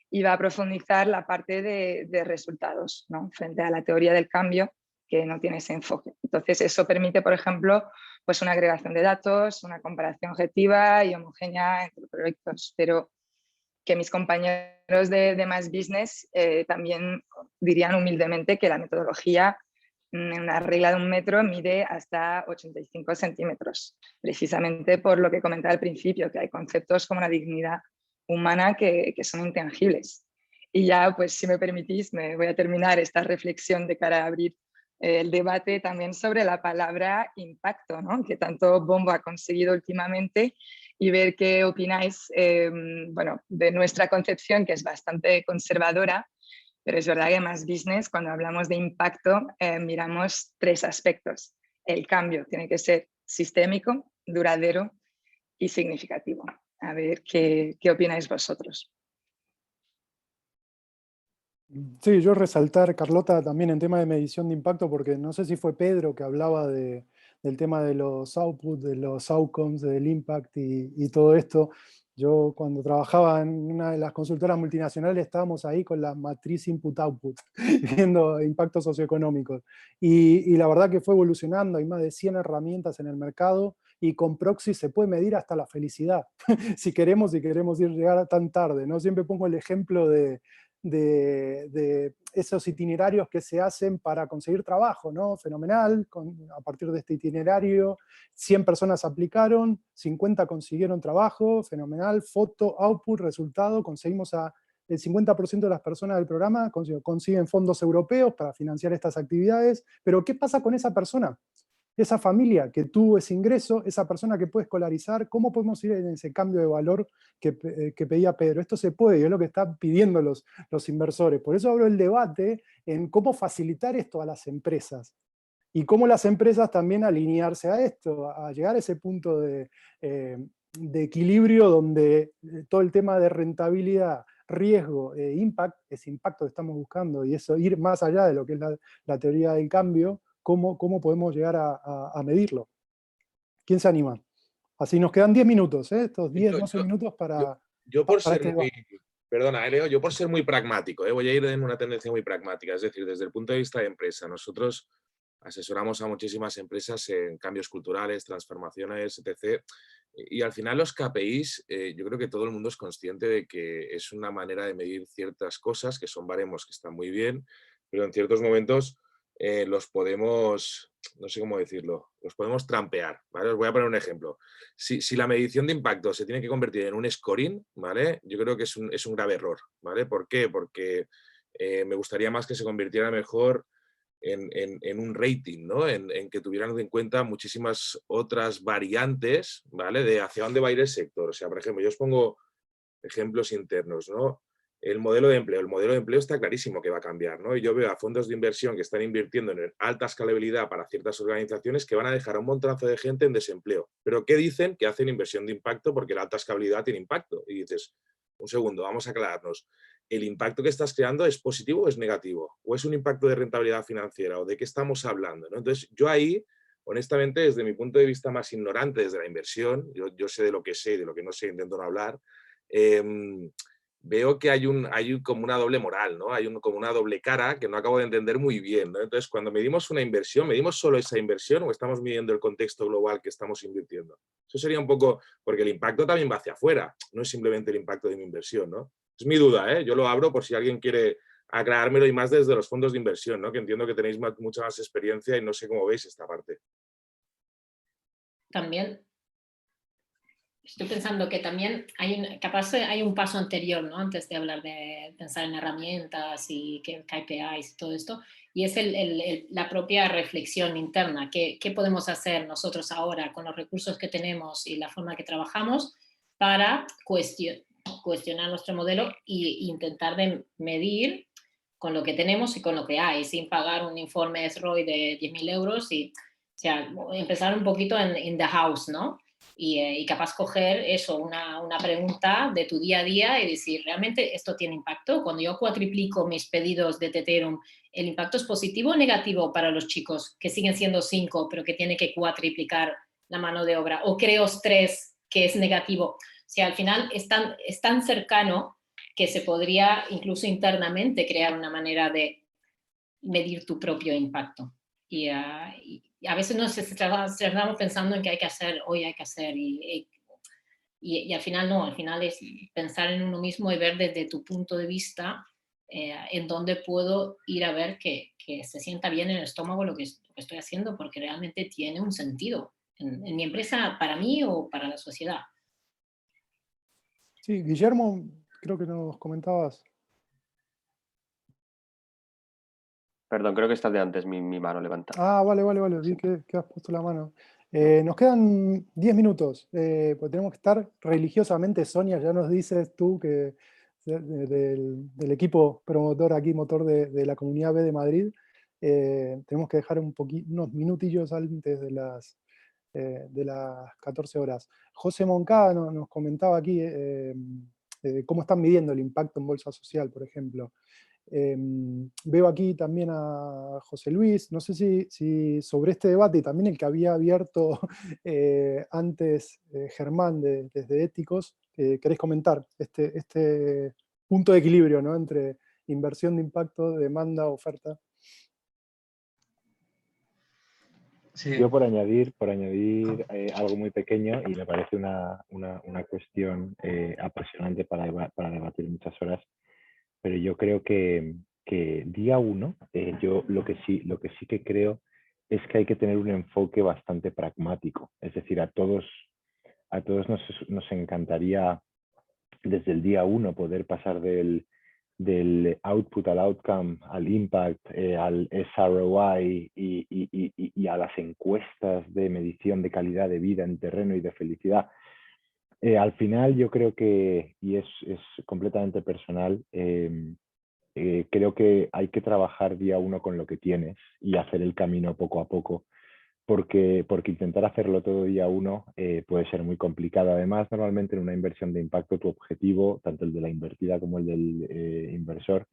y va a profundizar la parte de resultados, ¿no? Frente a la teoría del cambio, que no tiene ese enfoque. Entonces, eso permite, por ejemplo, pues una agregación de datos, una comparación objetiva y homogénea entre proyectos, pero que mis compañeros de Mass Business también dirían humildemente que la metodología, una regla de 1 metro mide hasta 85 centímetros, precisamente por lo que comentaba al principio, que hay conceptos como la dignidad humana que son intangibles. Y ya, pues si me permitís, me voy a terminar esta reflexión de cara a abrir el debate también sobre la palabra impacto, ¿no? Que tanto bombo ha conseguido últimamente, y ver qué opináis bueno, de nuestra concepción, que es bastante conservadora, pero es verdad que más business, cuando hablamos de impacto, miramos 3 aspectos. El cambio tiene que ser sistémico, duradero y significativo. A ver qué opináis vosotros. Sí, yo resaltar, Carlota, también en tema de medición de impacto, porque no sé si fue Pedro que hablaba del tema de los outputs, de los outcomes, del impact y todo esto. Yo cuando trabajaba en una de las consultoras multinacionales estábamos ahí con la matriz input-output, viendo impactos socioeconómicos. Y la verdad que fue evolucionando, hay más de 100 herramientas en el mercado, y con Proxy se puede medir hasta la felicidad, si queremos llegar tan tarde, ¿no? Siempre pongo el ejemplo de esos itinerarios que se hacen para conseguir trabajo, ¿no? Fenomenal, a partir de este itinerario, 100 personas aplicaron, 50 consiguieron trabajo, fenomenal, foto, output, resultado, conseguimos el 50% de las personas del programa consiguen fondos europeos para financiar estas actividades, pero ¿qué pasa con esa persona? Esa familia que tuvo ese ingreso, esa persona que puede escolarizar, ¿cómo podemos ir en ese cambio de valor que pedía Pedro? Esto se puede, y es lo que están pidiendo los inversores. Por eso abro el debate en cómo facilitar esto a las empresas. Y cómo las empresas también alinearse a esto, a llegar a ese punto de equilibrio donde todo el tema de rentabilidad, riesgo, impact, ese impacto que estamos buscando, y eso ir más allá de lo que es la teoría del cambio, ¿cómo podemos llegar a medirlo? ¿Quién se anima? Así nos quedan 10 minutos, estos 10, 12 minutos para este debate. Perdona, Leo, yo por ser muy pragmático, voy a ir en una tendencia muy pragmática, es decir, desde el punto de vista de empresa, nosotros asesoramos a muchísimas empresas en cambios culturales, transformaciones, etc. Y al final los KPIs, yo creo que todo el mundo es consciente de que es una manera de medir ciertas cosas, que son baremos que están muy bien, pero en ciertos momentos los podemos, no sé cómo decirlo, los podemos trampear, ¿vale? Os voy a poner un ejemplo. Si la medición de impacto se tiene que convertir en un scoring, ¿vale? Yo creo que es un grave error, ¿vale? ¿Por qué? Porque me gustaría más que se convirtiera mejor en un rating, ¿no? En que tuvieran en cuenta muchísimas otras variantes, ¿vale? De hacia dónde va a ir el sector. O sea, por ejemplo, yo os pongo ejemplos internos, ¿no? El modelo de empleo está clarísimo que va a cambiar, ¿no? Y yo veo a fondos de inversión que están invirtiendo en alta escalabilidad para ciertas organizaciones que van a dejar a un montonazo de gente en desempleo. ¿Pero qué dicen? Que hacen inversión de impacto porque la alta escalabilidad tiene impacto. Y dices, un segundo, vamos a aclararnos. ¿El impacto que estás creando es positivo o es negativo? ¿O es un impacto de rentabilidad financiera? ¿O de qué estamos hablando? ¿No? Entonces, yo ahí, honestamente, desde mi punto de vista más ignorante, desde la inversión, yo sé de lo que sé y de lo que no sé, intento no hablar, veo que hay como una doble moral, ¿no? Hay como una doble cara que no acabo de entender muy bien, ¿no? Entonces, cuando medimos una inversión, ¿medimos solo esa inversión o estamos midiendo el contexto global que estamos invirtiendo? Eso sería un poco, porque el impacto también va hacia afuera, no es simplemente el impacto de mi inversión, ¿no? Es mi duda, ¿eh? Yo lo abro por si alguien quiere aclarármelo, y más desde los fondos de inversión, ¿no? Que entiendo que tenéis mucha más experiencia y no sé cómo veis esta parte. También estoy pensando que también capaz hay un paso anterior, ¿no? Antes de hablar de pensar en herramientas y KPIs y todo esto, y es la propia reflexión interna. ¿Qué podemos hacer nosotros ahora con los recursos que tenemos y la forma que trabajamos para cuestionar nuestro modelo e intentar de medir con lo que tenemos y con lo que hay, sin pagar un informe SROI de 10.000 euros y, o sea, empezar un poquito en the house, ¿no? Y capaz coger eso, una pregunta de tu día a día y decir, ¿realmente esto tiene impacto? Cuando yo cuatriplico mis pedidos de Teterum, ¿el impacto es positivo o negativo para los chicos que siguen siendo 5, pero que tiene que cuatriplicar la mano de obra? ¿O creo 3 que es negativo? O sea, al final es tan cercano que se podría incluso internamente crear una manera de medir tu propio impacto. Y a veces nos estamos pensando en qué hay que hacer, hoy hay que hacer, y al final no, al final es pensar en uno mismo y ver desde tu punto de vista en donde puedo ir a ver que se sienta bien en el estómago lo que estoy haciendo, porque realmente tiene un sentido en mi empresa, para mí o para la sociedad. Sí, Guillermo, creo que nos comentabas. Perdón, creo que está de antes mi mano levantada. Ah, vale, vi que has puesto la mano. Nos quedan 10 minutos, pues tenemos que estar religiosamente. Sonia, ya nos dices tú que del equipo promotor aquí, motor de la Comunidad B de Madrid, tenemos que dejar unos minutillos antes de las 14 horas. José Moncada nos comentaba aquí cómo están midiendo el impacto en bolsa social, por ejemplo. Veo aquí también a José Luis, no sé si sobre este debate y también el que había abierto antes Germán desde Éticos, queréis comentar este punto de equilibrio, ¿no?, entre inversión de impacto, demanda, oferta. Sí. Yo por añadir algo muy pequeño, y me parece una cuestión apasionante para debatir muchas horas, pero yo creo que día uno, yo lo que sí que creo es que hay que tener un enfoque bastante pragmático. Es decir, a todos nos encantaría desde el día uno poder pasar del output al outcome, al impact, al SROI y a las encuestas de medición de calidad de vida en terreno y de felicidad. Al final yo creo que, y es completamente personal, creo que hay que trabajar día uno con lo que tienes y hacer el camino poco a poco, porque intentar hacerlo todo día uno puede ser muy complicado. Además, normalmente en una inversión de impacto tu objetivo, tanto el de la invertida como el del inversor,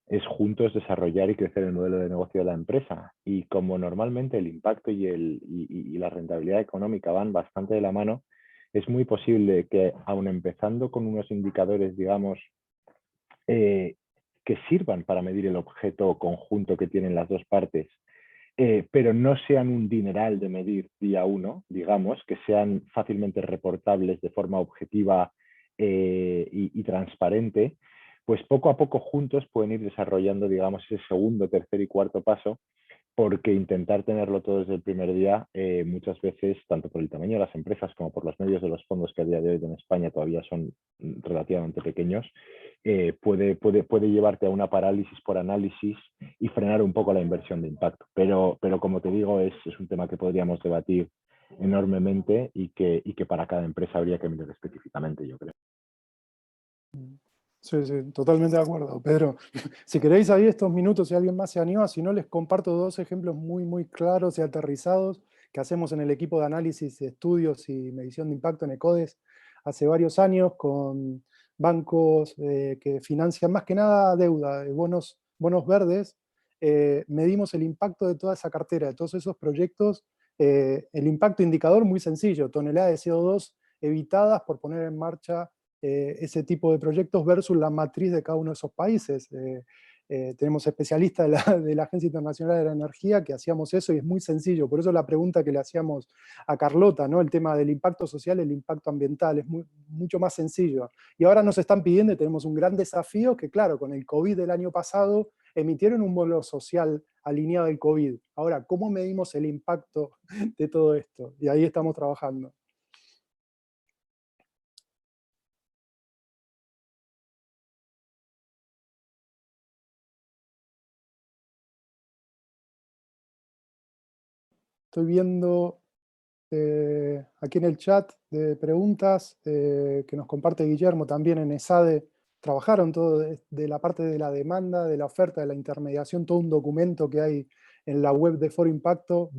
es juntos desarrollar y crecer el modelo de negocio de la empresa. Y como normalmente el impacto y la rentabilidad económica van bastante de la mano, es muy posible que, aun empezando con unos indicadores, digamos, que sirvan para medir el objeto conjunto que tienen las dos partes, pero no sean un dineral de medir día uno, digamos, que sean fácilmente reportables de forma objetiva y transparente, pues poco a poco juntos pueden ir desarrollando, digamos, ese segundo, tercer y cuarto paso, porque intentar tenerlo todo desde el primer día, muchas veces, tanto por el tamaño de las empresas como por los medios de los fondos que a día de hoy en España todavía son relativamente pequeños, puede llevarte a una parálisis por análisis y frenar un poco la inversión de impacto. Pero como te digo, es un tema que podríamos debatir enormemente y que para cada empresa habría que mirar específicamente, yo creo. Sí, totalmente de acuerdo. Pedro, si queréis ahí estos minutos, si alguien más se anima, si no, les comparto dos ejemplos muy claros y aterrizados que hacemos en el equipo de análisis, estudios y medición de impacto en ECODES hace varios años con bancos que financian más que nada deuda, bonos verdes. Medimos el impacto de toda esa cartera, de todos esos proyectos. El impacto indicador muy sencillo, toneladas de CO2 evitadas por poner en marcha ese tipo de proyectos versus la matriz de cada uno de esos países. Tenemos especialistas de la Agencia Internacional de la Energía que hacíamos eso y es muy sencillo. Por eso la pregunta que le hacíamos a Carlota, ¿no?, el tema del impacto social, el impacto ambiental, es mucho más sencillo. Y ahora nos están pidiendo, y tenemos un gran desafío, que claro, con el COVID del año pasado, emitieron un modelo social alineado al COVID. Ahora, ¿cómo medimos el impacto de todo esto? Y ahí estamos trabajando. Estoy viendo aquí en el chat de preguntas que nos comparte Guillermo también en ESADE. Trabajaron todo de la parte de la demanda, de la oferta, de la intermediación, todo un documento que hay en la web de Foro Impacto.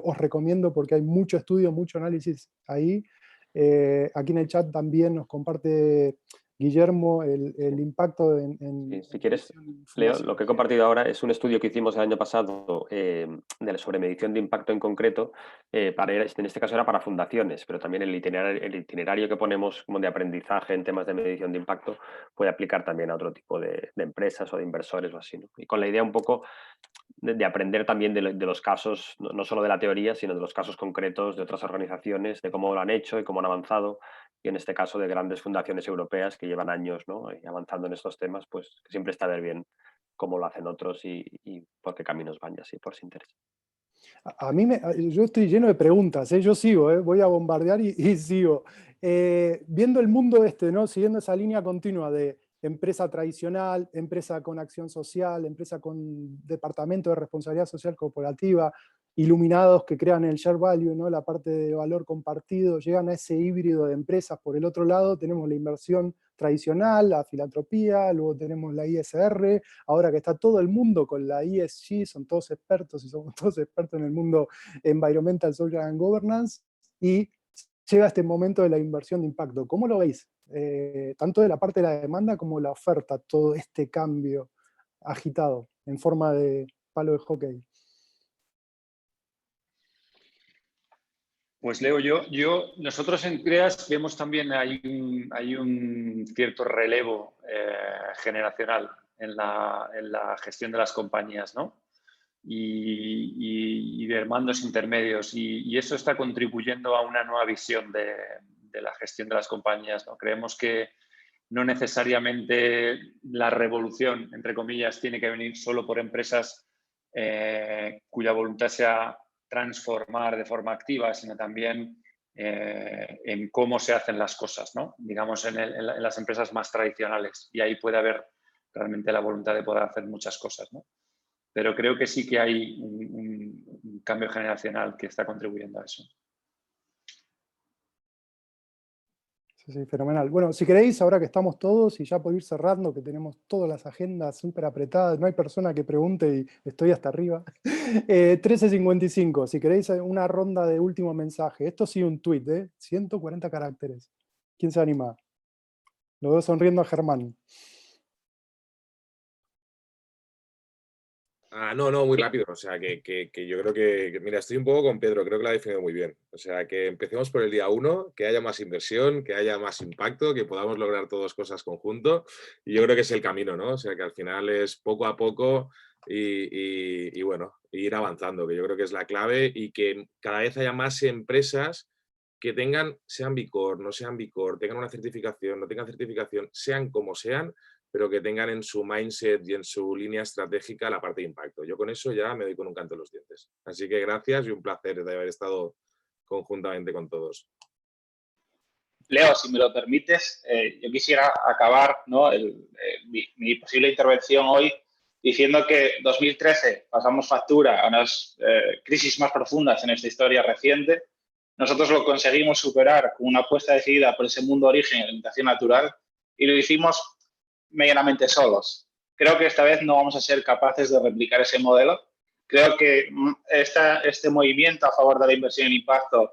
Os recomiendo porque hay mucho estudio, mucho análisis ahí. Aquí en el chat también nos comparte Guillermo el impacto en si quieres, Leo, lo que he compartido ahora es un estudio que hicimos el año pasado sobre medición de impacto en concreto, en este caso era para fundaciones, pero también el itinerario que ponemos como de aprendizaje en temas de medición de impacto puede aplicar también a otro tipo de empresas o de inversores o así, ¿no? Y con la idea un poco de aprender también de los casos, no solo de la teoría, sino de los casos concretos de otras organizaciones, de cómo lo han hecho y cómo han avanzado, y en este caso de grandes fundaciones europeas que llevan años, ¿no?, avanzando en estos temas, pues siempre está ver bien cómo lo hacen otros y por qué caminos van, y así, por si interesa. Yo estoy lleno de preguntas, yo sigo, voy a bombardear y sigo. Viendo el mundo ¿no? Siguiendo esa línea continua de empresa tradicional, empresa con acción social, empresa con departamento de responsabilidad social corporativa, iluminados que crean el share value, ¿no? La parte de valor compartido, llegan a ese híbrido de empresas. Por el otro lado tenemos la inversión tradicional, la filantropía, luego tenemos la ISR, ahora que está todo el mundo con la ESG, son todos expertos y somos todos expertos en el mundo Environmental, Social and Governance, y llega este momento de la inversión de impacto. ¿Cómo lo veis? Tanto de la parte de la demanda como de la oferta, todo este cambio agitado en forma de palo de hockey. Pues Leo, nosotros en CREAS vemos también hay un cierto relevo generacional en la gestión de las compañías, ¿no? Y de mandos intermedios, y eso está contribuyendo a una nueva visión de la gestión de las compañías, ¿no? Creemos que no necesariamente la revolución, entre comillas, tiene que venir solo por empresas cuya voluntad sea transformar de forma activa, sino también en cómo se hacen las cosas, ¿no? Digamos, en las empresas más tradicionales, y ahí puede haber realmente la voluntad de poder hacer muchas cosas, ¿no? Pero creo que sí que hay un cambio generacional que está contribuyendo a eso. Sí, fenomenal. Bueno, si queréis, ahora que estamos todos y ya por ir cerrando, que tenemos todas las agendas súper apretadas, no hay persona que pregunte y estoy hasta arriba. 13:55, si queréis una ronda de último mensaje. Esto sí un tweet, 140 caracteres. ¿Quién se anima? Lo veo sonriendo a Germán. No, muy rápido. O sea, que yo creo que, mira, estoy un poco con Pedro, creo que lo ha definido muy bien. O sea, que empecemos por el día 1, que haya más inversión, que haya más impacto, que podamos lograr todas cosas conjunto. Y yo creo que es el camino, ¿no? O sea, que al final es poco a poco y bueno, ir avanzando, que yo creo que es la clave, y que cada vez haya más empresas que tengan, sean B Corp, no sean B Corp, tengan una certificación, no tengan certificación, sean como sean, pero que tengan en su mindset y en su línea estratégica la parte de impacto. Yo con eso ya me doy con un canto en los dientes. Así que gracias y un placer de haber estado conjuntamente con todos. Leo, si me lo permites, yo quisiera acabar, ¿no?, mi posible intervención hoy diciendo que 2013 pasamos factura a unas crisis más profundas en esta historia reciente. Nosotros lo conseguimos superar con una apuesta decidida por ese mundo origen y alimentación natural, y lo hicimos medianamente solos. Creo que esta vez no vamos a ser capaces de replicar ese modelo. Creo que este movimiento a favor de la inversión en impacto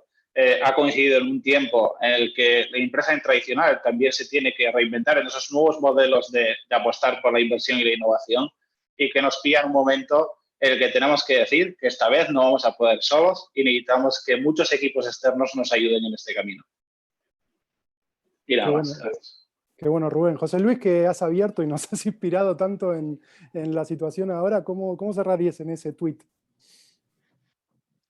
ha coincidido en un tiempo en el que la empresa tradicional también se tiene que reinventar en esos nuevos modelos de apostar por la inversión y la innovación, y que nos pilla en un momento en el que tenemos que decir que esta vez no vamos a poder solos y necesitamos que muchos equipos externos nos ayuden en este camino. Y nada más. Gracias. Qué bueno, Rubén. José Luis, que has abierto y nos has inspirado tanto en la situación ahora, ¿cómo cerrarías en ese tuit?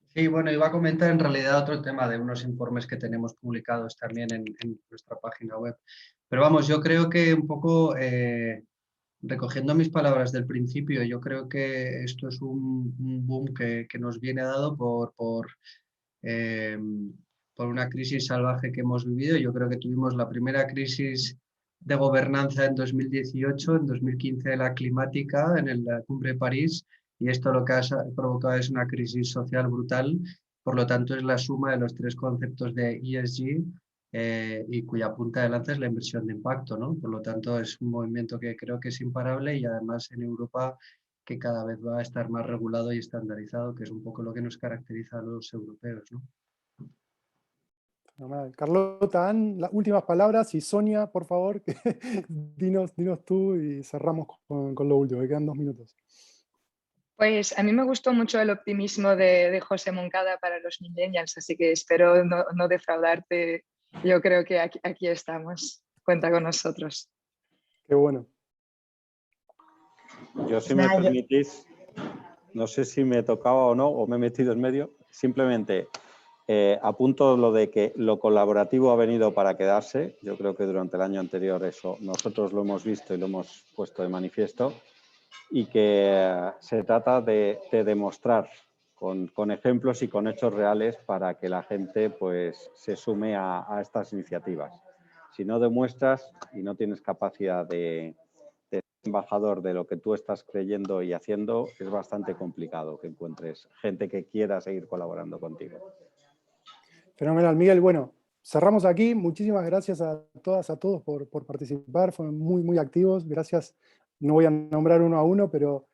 Sí, bueno, iba a comentar en realidad otro tema de unos informes que tenemos publicados también en nuestra página web. Pero vamos, yo creo que un poco, recogiendo mis palabras del principio, yo creo que esto es un boom que nos viene dado por una crisis salvaje que hemos vivido. Yo creo que tuvimos la primera crisis de gobernanza en 2018, en 2015 la climática, en la cumbre de París, y esto lo que ha provocado es una crisis social brutal. Por lo tanto, es la suma de los tres conceptos de ESG y cuya punta de lanza es la inversión de impacto, ¿no? Por lo tanto, es un movimiento que creo que es imparable, y además en Europa que cada vez va a estar más regulado y estandarizado, que es un poco lo que nos caracteriza a los europeos, ¿no? Carlota, las últimas palabras, y Sonia, por favor, dinos tú y cerramos con lo último, que quedan 2 minutos. Pues a mí me gustó mucho el optimismo de José Moncada para los millennials, así que espero no defraudarte. Yo creo que aquí estamos. Cuenta con nosotros. Qué bueno. Yo, si me permitís, no sé si me tocaba o no, o me he metido en medio, simplemente Apunto lo de que lo colaborativo ha venido para quedarse. Yo creo que durante el año anterior eso nosotros lo hemos visto y lo hemos puesto de manifiesto, y que se trata de demostrar con ejemplos y con hechos reales para que la gente pues, se sume a estas iniciativas. Si no demuestras y no tienes capacidad de ser embajador de lo que tú estás creyendo y haciendo, es bastante complicado que encuentres gente que quiera seguir colaborando contigo. Fenomenal, Miguel. Bueno, cerramos aquí. Muchísimas gracias a todas, a todos por participar. Fueron muy activos. Gracias. No voy a nombrar uno a uno, pero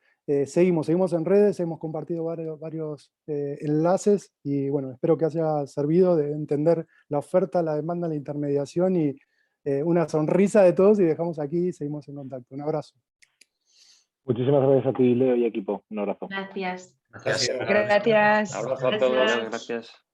seguimos en redes, hemos compartido varios enlaces y bueno, espero que haya servido de entender la oferta, la demanda, la intermediación y una sonrisa de todos, y dejamos aquí y seguimos en contacto. Un abrazo. Muchísimas gracias a ti, Leo, y equipo. Un abrazo. Gracias. Gracias. Gracias. Abrazo a todos. Gracias.